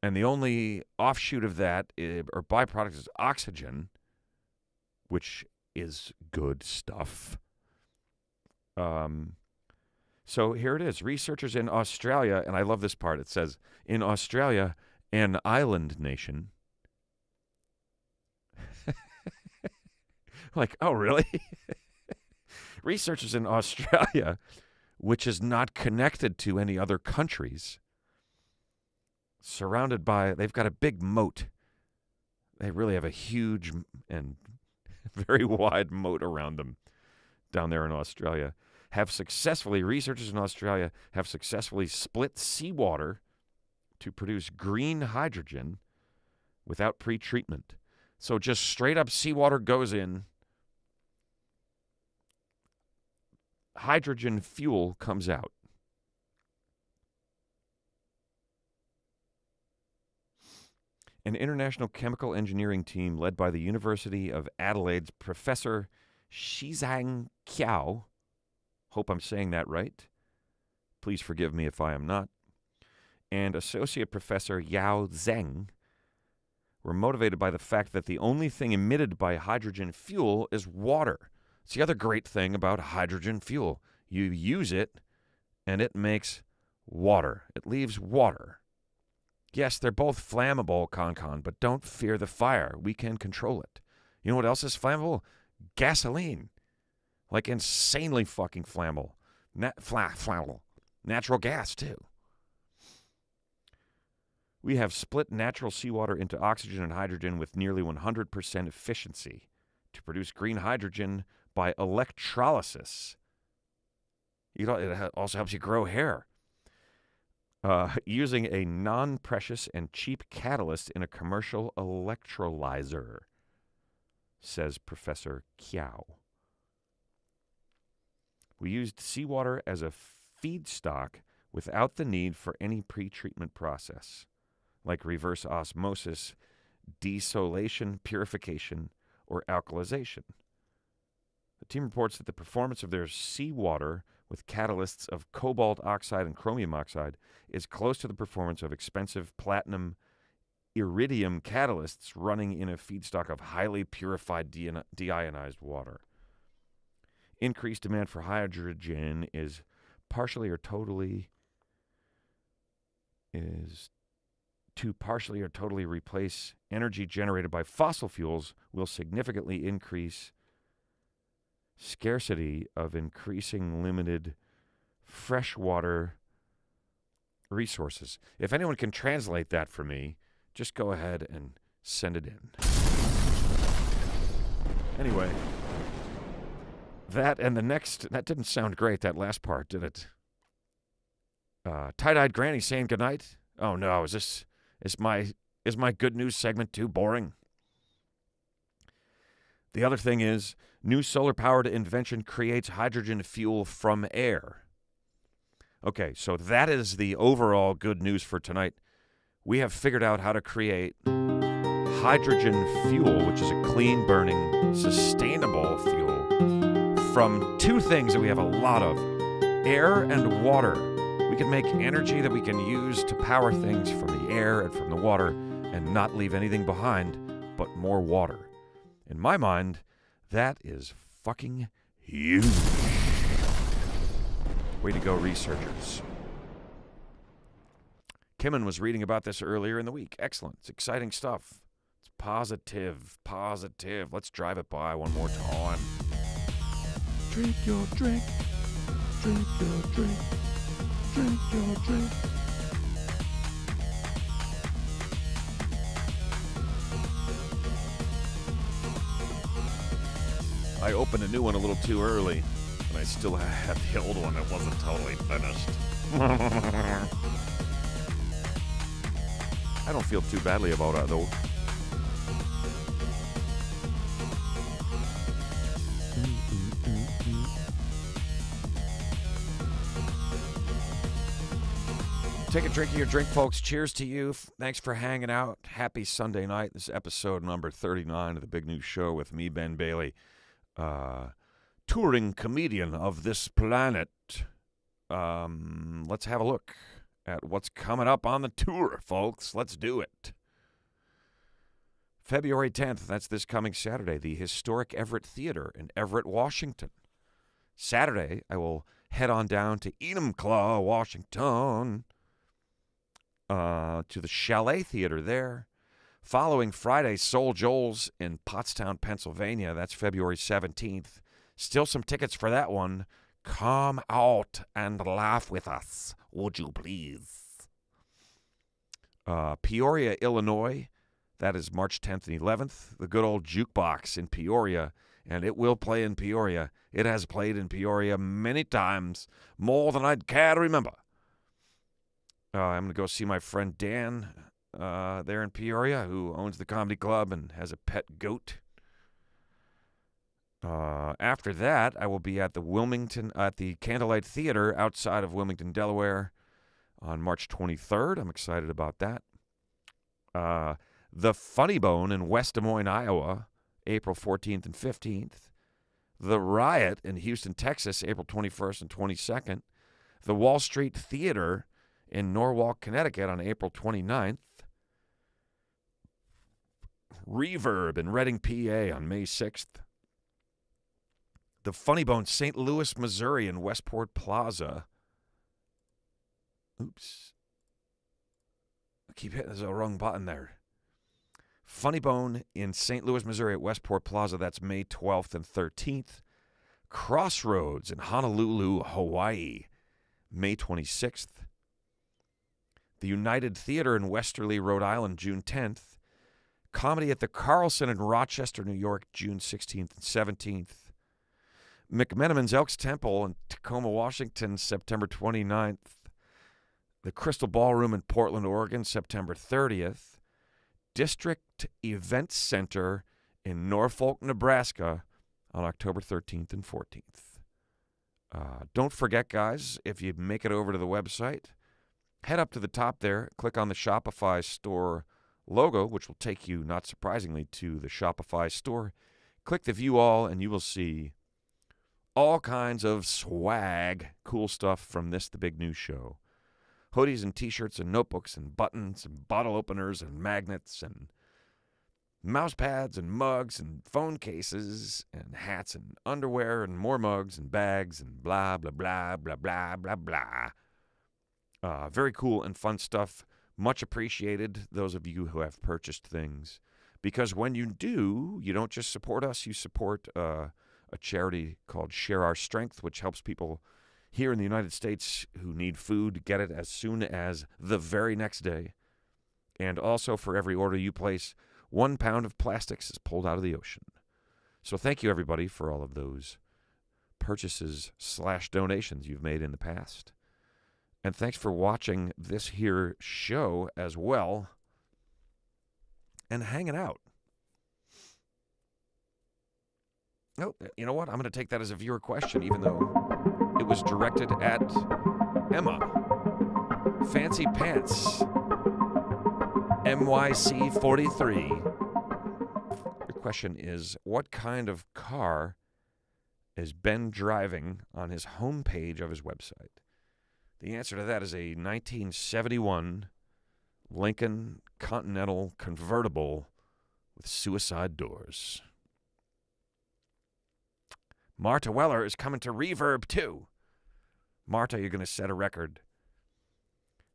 and the only offshoot of that or byproduct is oxygen, which is good stuff. So here it is. Researchers in Australia, and I love this part. It says, in Australia, an island nation. Oh, really? Researchers in Australia, which is not connected to any other countries, surrounded by, they've got a big moat. They really have a huge and very wide moat around them down there in Australia. Researchers in Australia have successfully split seawater to produce green hydrogen without pre-treatment. So just straight up seawater goes in, hydrogen fuel comes out. An international chemical engineering team led by the University of Adelaide's Professor Shizang Qiao, hope I'm saying that right, Please forgive me if I am not. And Associate Professor Yao Zheng were motivated by the fact that the only thing emitted by hydrogen fuel is water. It's the other great thing about hydrogen fuel. You use it, and it makes water. It leaves water. Yes, they're both flammable, Con, but don't fear the fire. We can control it. You know what else is flammable? Gasoline. Like insanely fucking flammable. Flammable. Natural gas, too. We have split natural seawater into oxygen and hydrogen with nearly 100% efficiency to produce green hydrogen by electrolysis. It also helps you grow hair. Using a non-precious and cheap catalyst in a commercial electrolyzer, says Professor Kiao. We used seawater as a feedstock without the need for any pre-treatment process, like reverse osmosis, desolation, purification, or alkalization. The team reports that the performance of their seawater with catalysts of cobalt oxide and chromium oxide is close to the performance of expensive platinum iridium catalysts running in a feedstock of highly purified deionized water. Increased demand for hydrogen is partially or totally replace energy generated by fossil fuels will significantly increase scarcity of increasing limited freshwater resources. If anyone can translate that for me, just go ahead and send it in. Anyway, that and the next, that didn't sound great, that last part, did it? Tie-dyed granny saying goodnight. Oh no, is my good news segment too boring? The other thing is, new solar-powered invention creates hydrogen fuel from air. Okay, so that is the overall good news for tonight. We have figured out how to create hydrogen fuel, which is a clean-burning, sustainable fuel, from two things that we have a lot of, air and water. We can make energy that we can use to power things from the air and from the water and not leave anything behind but more water. In my mind, that is fucking huge. Way to go, researchers. Kimmin was reading about this earlier in the week. Excellent. It's exciting stuff. It's positive. Let's drive it by one more time. Drink your drink. Drink your drink. Drink your drink. I opened a new one a little too early, and I still had the old one that wasn't totally finished. I don't feel too badly about it, though. Take a drink of your drink, folks. Cheers to you. Thanks for hanging out. Happy Sunday night. This is episode number 39 of The Big News Show with me, Ben Bailey. Touring comedian of this planet. Let's have a look at what's coming up on the tour, folks. Let's do it. February 10th, that's this coming Saturday, the historic Everett Theater in Everett, Washington. Saturday, I will head on down to Enumclaw, Washington, to the Chalet Theater there. Following Friday, Soul Joel's in Pottstown, Pennsylvania. That's February 17th. Still some tickets for that one. Come out and laugh with us, would you please? Peoria, Illinois. That is March 10th and 11th. The good old Jukebox in Peoria. And it will play in Peoria. It has played in Peoria many times. More than I'd care to remember. I'm going to go see my friend Dan there in Peoria, who owns the comedy club and has a pet goat. After that, I will be at the Candlelight Theater outside of Wilmington, Delaware on March 23rd. I'm excited about that. The Funny Bone in West Des Moines, Iowa, April 14th and 15th. The Riot in Houston, Texas, April 21st and 22nd. The Wall Street Theater in Norwalk, Connecticut on April 29th. Reverb in Reading, PA on May 6th. The Funny Bone, St. Louis, Missouri in Westport Plaza. Oops. I keep hitting the wrong button there. Funny Bone in St. Louis, Missouri at Westport Plaza. That's May 12th and 13th. Crossroads in Honolulu, Hawaii, May 26th. The United Theater in Westerly, Rhode Island, June 10th. Comedy at the Carlson in Rochester, New York, June 16th and 17th. McMenamin's Elks Temple in Tacoma, Washington, September 29th. The Crystal Ballroom in Portland, Oregon, September 30th. District Event Center in Norfolk, Nebraska on October 13th and 14th. Don't forget, guys, if you make it over to the website, head up to the top there, click on the Shopify store logo, which will take you, not surprisingly, to the Shopify store. Click the View All, and you will see all kinds of swag, cool stuff from this, the big news show. Hoodies and T-shirts and notebooks and buttons and bottle openers and magnets and mouse pads and mugs and phone cases and hats and underwear and more mugs and bags and blah, blah, blah, blah, blah, blah, blah. Very cool and fun stuff. Much appreciated, those of you who have purchased things. Because when you do, you don't just support us, you support a charity called Share Our Strength, which helps people here in the United States who need food get it as soon as the very next day. And also, for every order you place, 1 pound of plastics is pulled out of the ocean. So thank you, everybody, for all of those purchases/donations you've made in the past. And thanks for watching this here show as well and hanging out. Oh, you know what? I'm going to take that as a viewer question, even though it was directed at Emma. Fancy Pants, MYC43. Your question is, what kind of car is Ben driving on his homepage of his website? The answer to that is a 1971 Lincoln Continental convertible with suicide doors. Marta Weller is coming to Reverb too. Marta, you're going to set a record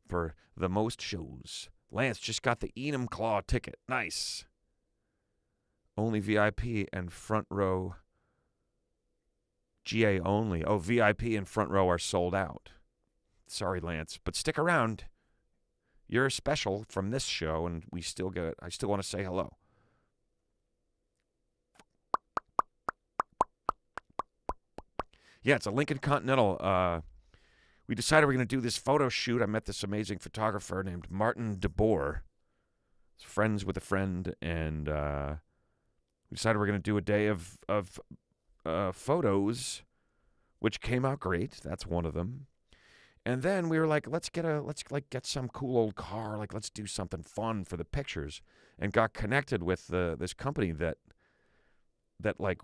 for the most shows. Lance just got the Enumclaw ticket. Nice. Only VIP and front row. GA only. Oh, VIP and front row are sold out. Sorry, Lance, but stick around. You're special from this show, and we still get it. I still want to say hello. Yeah, it's a Lincoln Continental. We decided we're going to do this photo shoot. I met this amazing photographer named Martin DeBoer. He's friends with a friend, and we decided we're going to do a day of photos, which came out great. That's one of them. And then we were like, let's get some cool old car. Like, let's do something fun for the pictures. And got connected with this company that like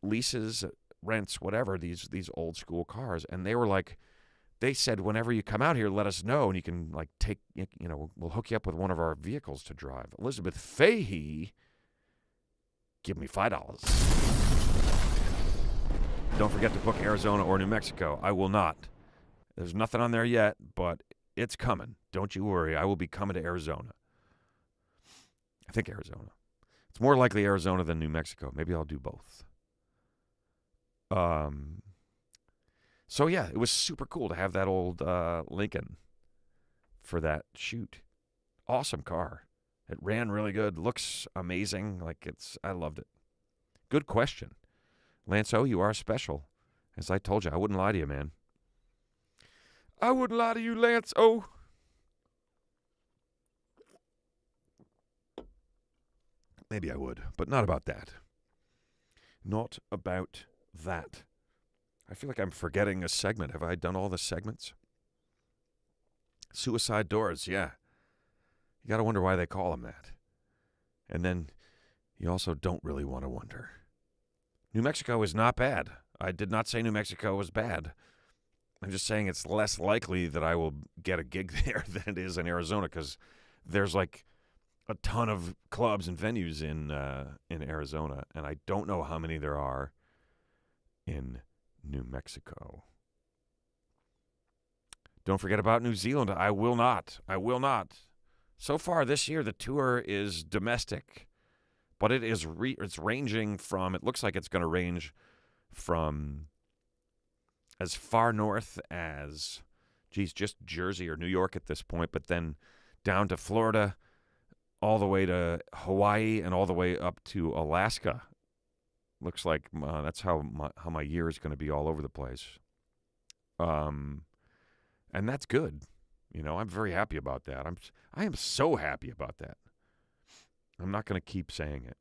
leases, rents, whatever, these old school cars. And they were like, they said, whenever you come out here, let us know, and you can like take, we'll hook you up with one of our vehicles to drive. Elizabeth Fahey, give me $5. Don't forget to book Arizona or New Mexico. I will not. There's nothing on there yet, but it's coming. Don't you worry. I will be coming to Arizona. I think Arizona. It's more likely Arizona than New Mexico. Maybe I'll do both. So, yeah, it was super cool to have that old Lincoln for that shoot. Awesome car. It ran really good. Looks amazing. I loved it. Good question. Lance O, you are special. As I told you, I wouldn't lie to you, man. I wouldn't lie to you, Lance O. Maybe I would, but not about that. Not about that. I feel like I'm forgetting a segment. Have I done all the segments? Suicide doors, yeah. You got to wonder why they call them that. And then you also don't really want to wonder. New Mexico is not bad. I did not say New Mexico was bad. I'm just saying it's less likely that I will get a gig there than it is in Arizona because there's like a ton of clubs and venues in Arizona, and I don't know how many there are in New Mexico. Don't forget about New Zealand. I will not. So far this year, the tour is domestic, but it is it's ranging from, it looks like it's going to range from as far north as, just Jersey or New York at this point, but then down to Florida, all the way to Hawaii, and all the way up to Alaska. Looks like that's how my year is going to be all over the place. And that's good. I'm very happy about that. I am so happy about that. I'm not going to keep saying it.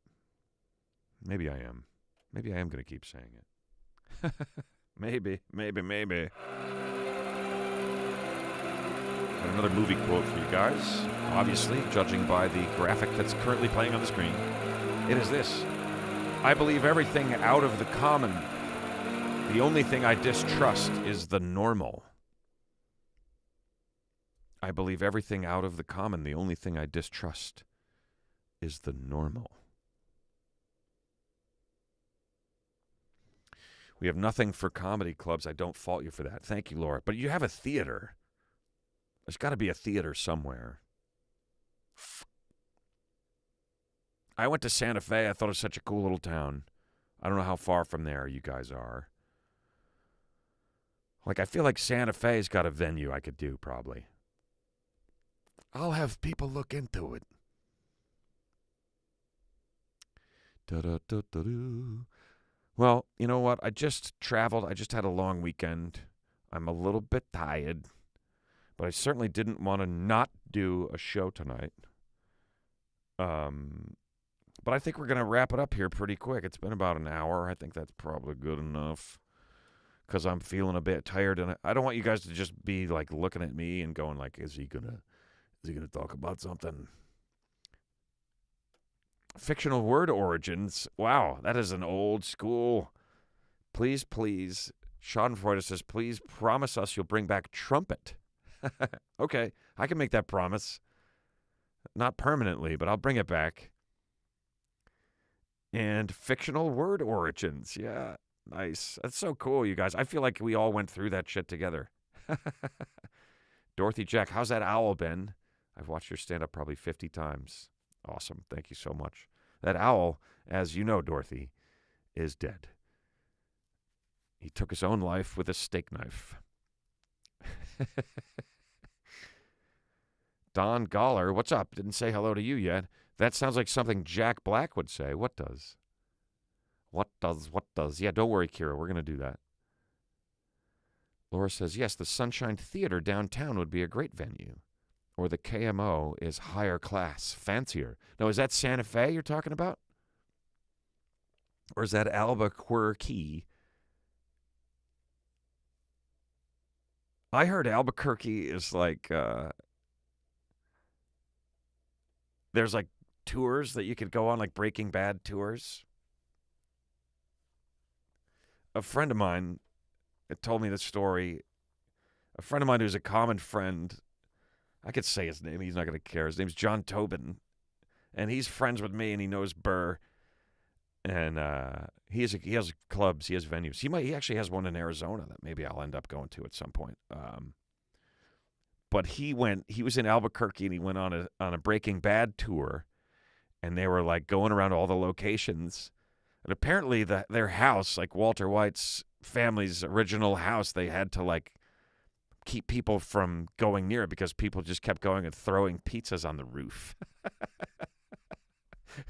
Maybe I am. Maybe I am going to keep saying it. Maybe. Got another movie quote for you guys. Obviously, judging by the graphic that's currently playing on the screen, it is this. I believe everything out of the common. The only thing I distrust is the normal. I believe everything out of the common. The only thing I distrust is the normal. We have nothing for comedy clubs. I don't fault you for that. Thank you, Laura. But you have a theater. There's got to be a theater somewhere. I went to Santa Fe. I thought it was such a cool little town. I don't know how far from there you guys are. Like, I feel like Santa Fe's got a venue I could do, probably. I'll have people look into it. Da-da-da-da-da. Well, you know what? I just traveled. I just had a long weekend. I'm a little bit tired. But I certainly didn't want to not do a show tonight. But I think we're going to wrap it up here pretty quick. It's been about an hour. I think that's probably good enough. Because I'm feeling a bit tired. And I don't want you guys to just be like looking at me and going like, is he going to talk about something? Fictional word origins. Wow, that is an old school. Please. Schadenfreude says, please promise us you'll bring back trumpet. Okay, I can make that promise. Not permanently, but I'll bring it back. And fictional word origins. Yeah, nice. That's so cool, you guys. I feel like we all went through that shit together. Dorothy Jack, how's that owl been? I've watched your stand-up probably 50 times. Awesome. Thank you so much. That owl, as you know, Dorothy, is dead. He took his own life with a steak knife. Don Goller, what's up? Didn't say hello to you yet. That sounds like something Jack Black would say. What does? Yeah, don't worry, Kira. We're going to do that. Laura says, yes, the Sunshine Theater downtown would be a great venue. Or the KMO is higher class, fancier. Now, is that Santa Fe you're talking about? Or is that Albuquerque? I heard Albuquerque is like, there's like tours that you could go on, like Breaking Bad tours. A friend of mine told me this story. A friend of mine who's a common friend, I could say his name. He's not going to care. His name's John Tobin. And he's friends with me, and he knows Burr. And he has clubs. He has venues. He actually has one in Arizona that maybe I'll end up going to at some point. But he was in Albuquerque, and he went on a Breaking Bad tour. And they were like going around all the locations. And apparently their house, like Walter White's family's original house, they had to like keep people from going near it because people just kept going and throwing pizzas on the roof.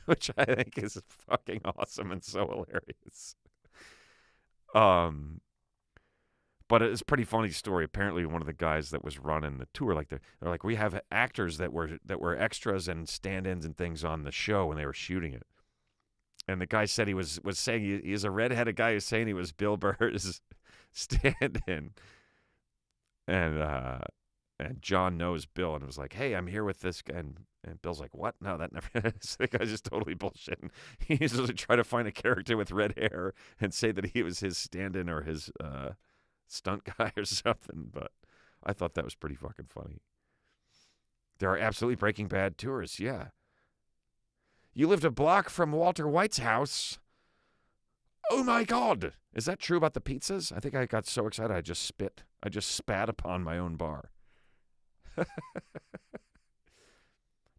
Which I think is fucking awesome and so hilarious. But it's a pretty funny story. Apparently one of the guys that was running the tour, like they're like, we have actors that were extras and stand-ins and things on the show when they were shooting it. And the guy said he was saying he's a redheaded guy who's saying he was Bill Burr's stand-in. And John knows Bill and was like, hey, I'm here with this guy. And Bill's like, what? No, that never is. The guy's just totally bullshitting. He used to try to find a character with red hair and say that he was his stand-in or his stunt guy or something, but I thought that was pretty fucking funny. There are absolutely Breaking Bad tours, yeah. You lived a block from Walter White's house. Oh my God. Is that true about the pizzas? I think I got so excited I just spit. I just spat upon my own bar.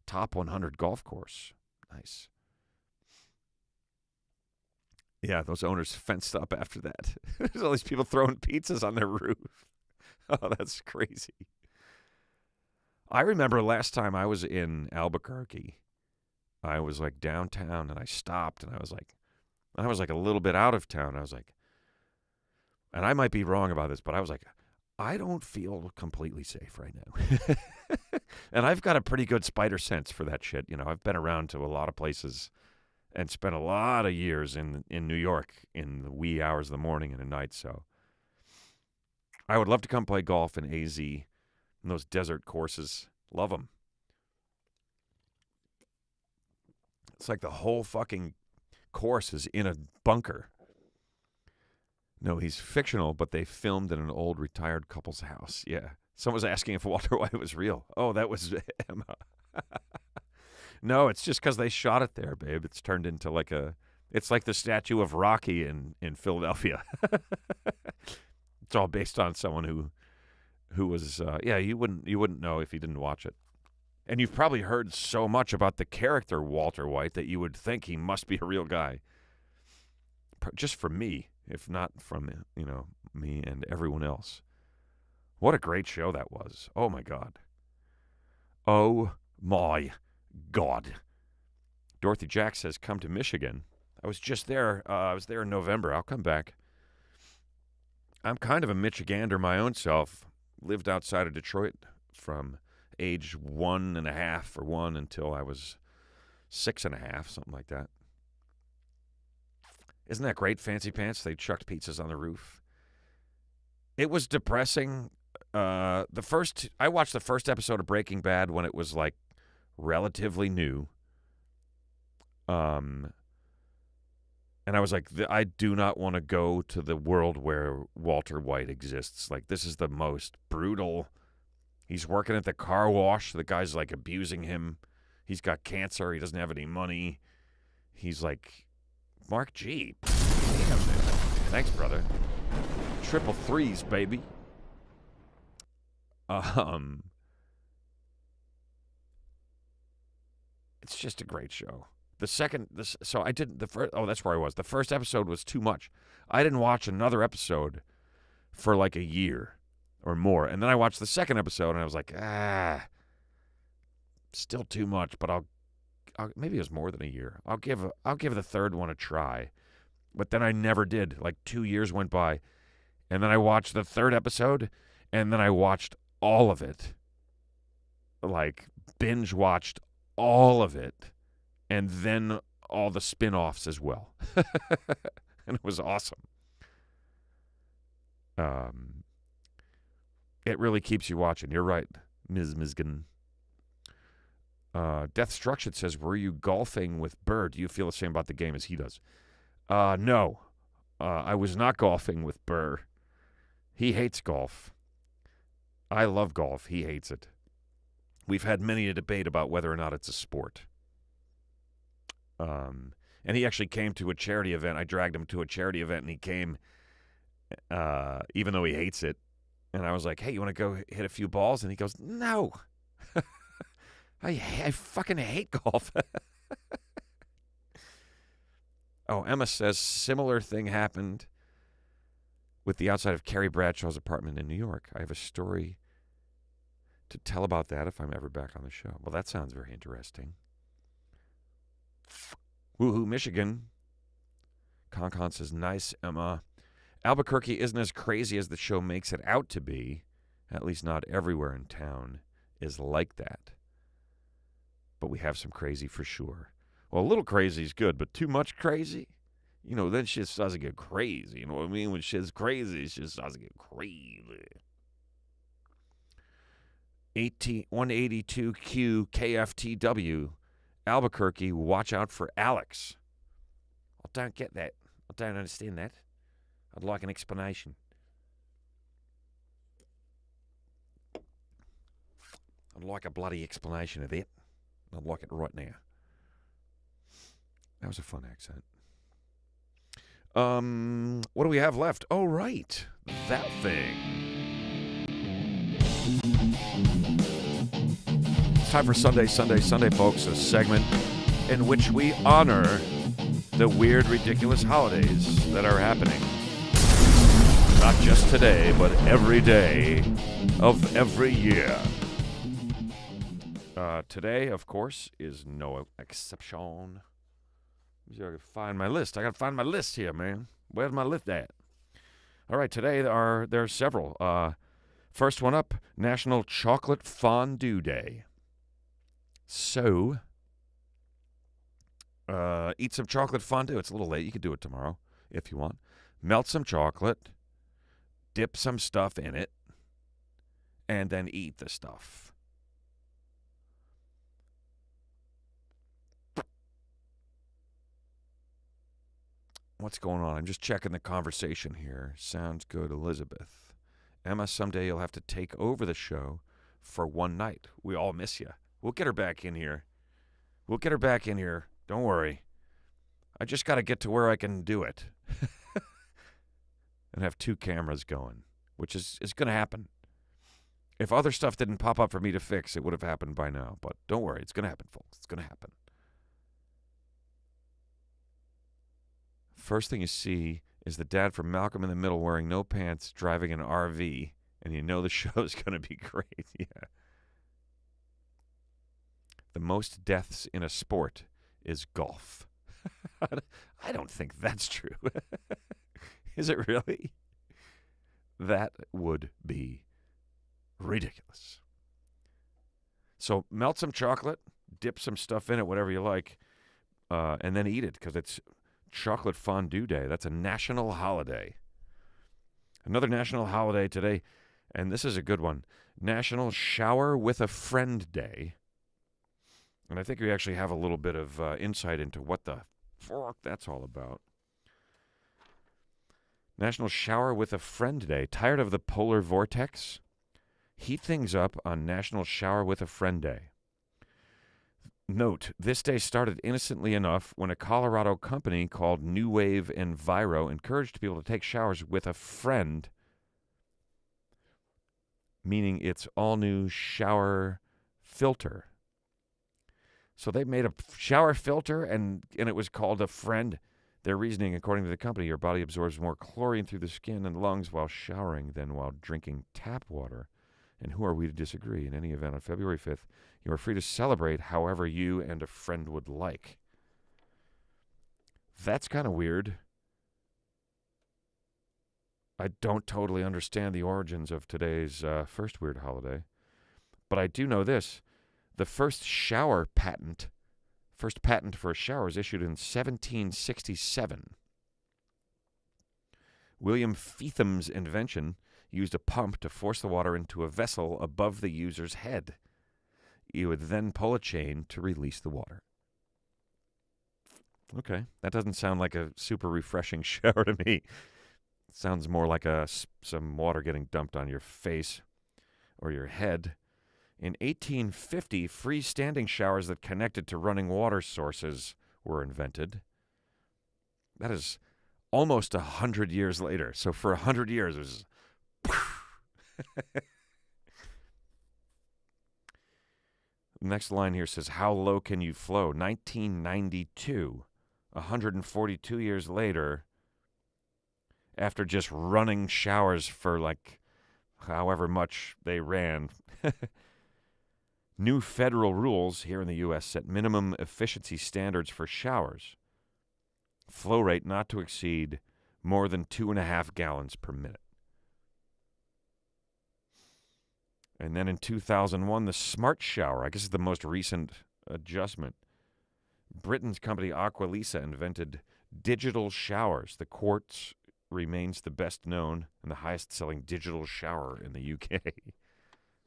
Top 100 golf course. Nice. Yeah, those owners fenced up after that. There's all these people throwing pizzas on their roof. Oh, that's crazy. I remember last time I was in Albuquerque, I was like downtown and I stopped and I was like a little bit out of town. I was like, and I might be wrong about this, but I was like, I don't feel completely safe right now. And I've got a pretty good spider sense for that shit. You know, I've been around to a lot of places and spent a lot of years in New York in the wee hours of the morning and at night. So I would love to come play golf in AZ and those desert courses. Love them. It's like the whole fucking course is in a bunker. No, he's fictional, but they filmed in an old retired couple's house. Yeah. Someone was asking if Walter White was real. Oh, that was Emma. No, it's just because they shot it there, babe. It's turned into it's like the statue of Rocky in Philadelphia. It's all based on someone who was, you wouldn't know if you didn't watch it. And you've probably heard so much about the character Walter White that you would think he must be a real guy. Just from me, if not from, me and everyone else. What a great show that was. Oh, my God. Oh, my God. Dorothy Jack says, come to Michigan. I was just there. I was there in November. I'll come back. I'm kind of a Michigander my own self. Lived outside of Detroit from age 1.5 or 1 until I was 6.5, something like that. Isn't that great, Fancy Pants? They chucked pizzas on the roof. It was depressing. I watched the first episode of Breaking Bad when it was like relatively new. And I was like, I do not want to go to the world where Walter White exists. Like, this is the most brutal. He's working at the car wash. The guy's like abusing him. He's got cancer. He doesn't have any money. He's like, Mark G. Damn, man. Thanks, brother. 333s, baby. It's just a great show. That's where I was. The first episode was too much. I didn't watch another episode for like a year or more. And then I watched the second episode and I was like, still too much, but I'll maybe it was more than a year. I'll give the third one a try. But then I never did. Like 2 years went by. And then I watched the third episode and then I watched all of it. Like binge watched all of it. And then all the spin-offs as well. And it was awesome. It really keeps you watching. You're right, Ms. Misgan. Death Struction says, were you golfing with Burr? Do you feel the same about the game as he does? No. I was not golfing with Burr. He hates golf. I love golf. He hates it. We've had many a debate about whether or not it's a sport. And he actually came to a charity event. I dragged him to a charity event, and he came, even though he hates it. And I was like, hey, you want to go hit a few balls? And he goes, no. I fucking hate golf. Oh, Emma says, similar thing happened with the outside of Carrie Bradshaw's apartment in New York. I have a story to tell about that if I'm ever back on the show. Well, that sounds very interesting. Woohoo, Michigan. Concon says, nice, Emma. Albuquerque isn't as crazy as the show makes it out to be. At least not everywhere in town is like that. But we have some crazy for sure. Well, a little crazy is good, but too much crazy? Then shit starts to get crazy. You know what I mean? When shit's crazy, it just starts to get crazy. 182Q KFTW. Albuquerque, watch out for Alex. I don't get that. I don't understand that. I'd like an explanation. like a bloody explanation of that. I'd like it right now. That was a fun accent. What do we have left? Oh, right. That thing. It's time for Sunday, folks, a segment in which we honor the weird, ridiculous holidays that are happening. Not just today, but every day of every year. Today, of course, is no exception. I gotta find my list. I gotta find my list here, man. Where's my list at? All right, today there are several. First one up, National Chocolate Fondue Day. So, eat some chocolate fondue. It's a little late. You could do it tomorrow if you want. Melt some chocolate, dip some stuff in it, and then eat the stuff. What's going on? I'm just checking the conversation here. Sounds good, Elizabeth. Emma, someday you'll have to take over the show for one night. We all miss you. We'll get her back in here. Don't worry. I just got to get to where I can do it. And have 2 cameras going, which is going to happen. If other stuff didn't pop up for me to fix, it would have happened by now. But don't worry. It's going to happen, folks. It's going to happen. First thing you see is the dad from Malcolm in the Middle wearing no pants, driving an RV, and you know the show's going to be great. Yeah. The most deaths in a sport is golf. I don't think that's true. Is it really? That would be ridiculous. So melt some chocolate, dip some stuff in it, whatever you like, and then eat it because it's Chocolate Fondue Day. That's a national holiday. Another national holiday today, and this is a good one, National Shower with a Friend Day. And I think we actually have a little bit of insight into what the fuck that's all about. National Shower with a Friend Day. Tired of the polar vortex? Heat things up on National Shower with a Friend Day. Note, this day started innocently enough when a Colorado company called New Wave Enviro encouraged people to take showers with a friend, meaning its all-new shower filter. So they made a shower filter, and it was called a friend. Their reasoning, according to the company, your body absorbs more chlorine through the skin and lungs while showering than while drinking tap water. And who are we to disagree? In any event, on February 5th, you are free to celebrate however you and a friend would like. That's kind of weird. I don't totally understand the origins of today's first weird holiday. But I do know this. The first patent for a shower was issued in 1767. William Featham's invention used a pump to force the water into a vessel above the user's head. You would then pull a chain to release the water. Okay, that doesn't sound like a super refreshing shower to me. It sounds more like some water getting dumped on your face or your head. In 1850, freestanding showers that connected to running water sources were invented. That is almost 100 years later. So for 100 years, it was... Next line here says, how low can you flow? 1992, 142 years later, after just running showers for like however much they ran. New federal rules here in the U.S. set minimum efficiency standards for showers. Flow rate not to exceed more than 2.5 gallons per minute. And then in 2001, the smart shower, I guess is the most recent adjustment. Britain's company Aqualisa invented digital showers. The Quartz remains the best known and the highest selling digital shower in the UK.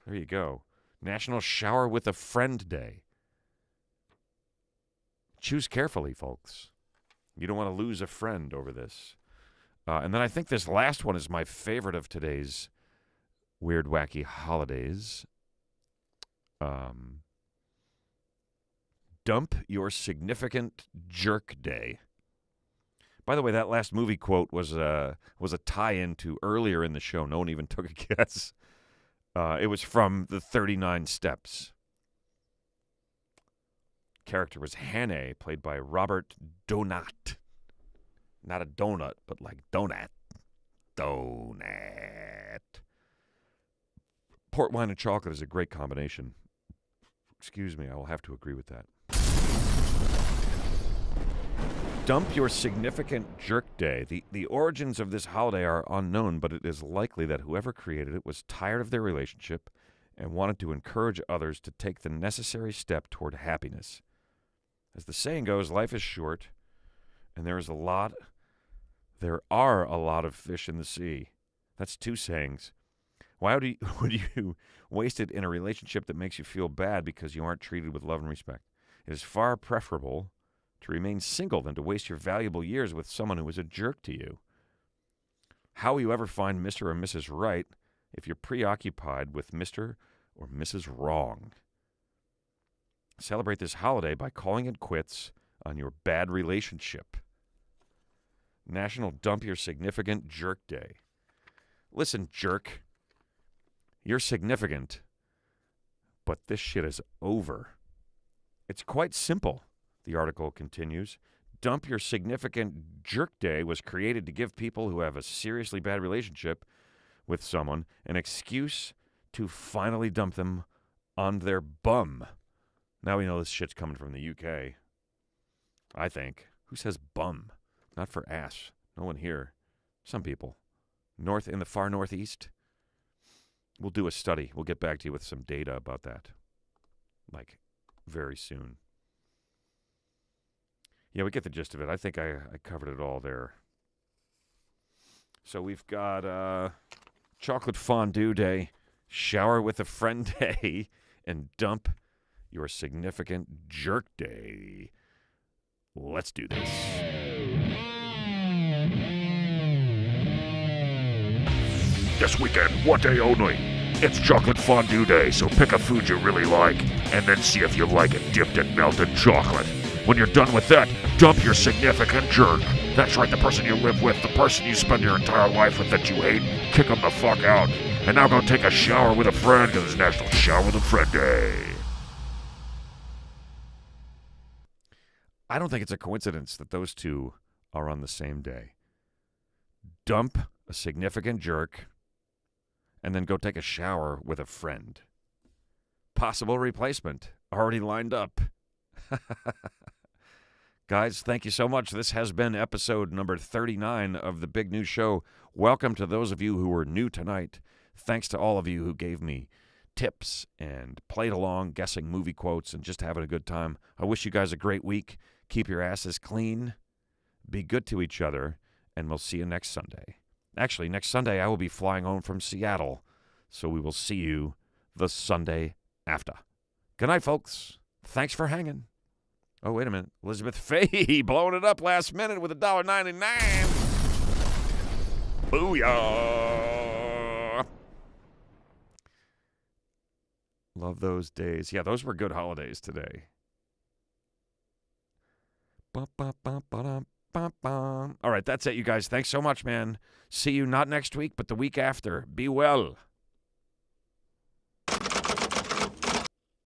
There you go. National Shower with a Friend Day. Choose carefully, folks. You don't want to lose a friend over this. And then I think this last one is my favorite of today's weird, wacky holidays. Dump your significant jerk day. By the way, that last movie quote was a tie-in to earlier in the show. No one even took a guess. It was from the 39 Steps. Character was Hannah, played by Robert Donat. Not a donut, but like donut. Donut. Port wine and chocolate is a great combination. Excuse me, I will have to agree with that. Dump your significant jerk day. The origins of this holiday are unknown, but it is likely that whoever created it was tired of their relationship and wanted to encourage others to take the necessary step toward happiness. As the saying goes, life is short, and there are a lot of fish in the sea. That's two sayings. Why would you waste it in a relationship that makes you feel bad because you aren't treated with love and respect? It is far preferable to remain single than to waste your valuable years with someone who is a jerk to you. How will you ever find Mr. or Mrs. Right if you're preoccupied with Mr. or Mrs. Wrong? Celebrate this holiday by calling it quits on your bad relationship. National Dump Your Significant Jerk Day. Listen, jerk, you're significant, but this shit is over. It's quite simple. The article continues. Dump Your Significant Jerk Day was created to give people who have a seriously bad relationship with someone an excuse to finally dump them on their bum. Now we know this shit's coming from the UK. I think. Who says bum? Not for ass. No one here. Some people. In the far northeast. We'll do a study. We'll get back to you with some data about that. Like, very soon. Yeah, we get the gist of it. I think I covered it all there. So we've got chocolate fondue day, shower with a friend day, and dump your significant jerk day. Let's do this. This weekend, one day only. It's chocolate fondue day, so pick a food you really like, and then see if you like it dipped in melted chocolate. When you're done with that, dump your significant jerk. That's right, the person you live with, the person you spend your entire life with that you hate, kick them the fuck out. And now go take a shower with a friend, because it's National Shower with a Friend Day. I don't think it's a coincidence that those two are on the same day. Dump a significant jerk, and then go take a shower with a friend. Possible replacement already lined up. Guys, thank you so much. This has been episode number 39 of The Big New Show. Welcome to those of you who were new tonight. Thanks to all of you who gave me tips and played along, guessing movie quotes, and just having a good time. I wish you guys a great week. Keep your asses clean. Be good to each other, and we'll see you next Sunday. Actually, next Sunday I will be flying home from Seattle, so we will see you the Sunday after. Good night, folks. Thanks for hanging. Oh, wait a minute. Elizabeth Faye blowing it up last minute with $1.99. Booyah. Love those days. Yeah, those were good holidays today. All right, that's it, you guys. Thanks so much, man. See you not next week, but the week after. Be well.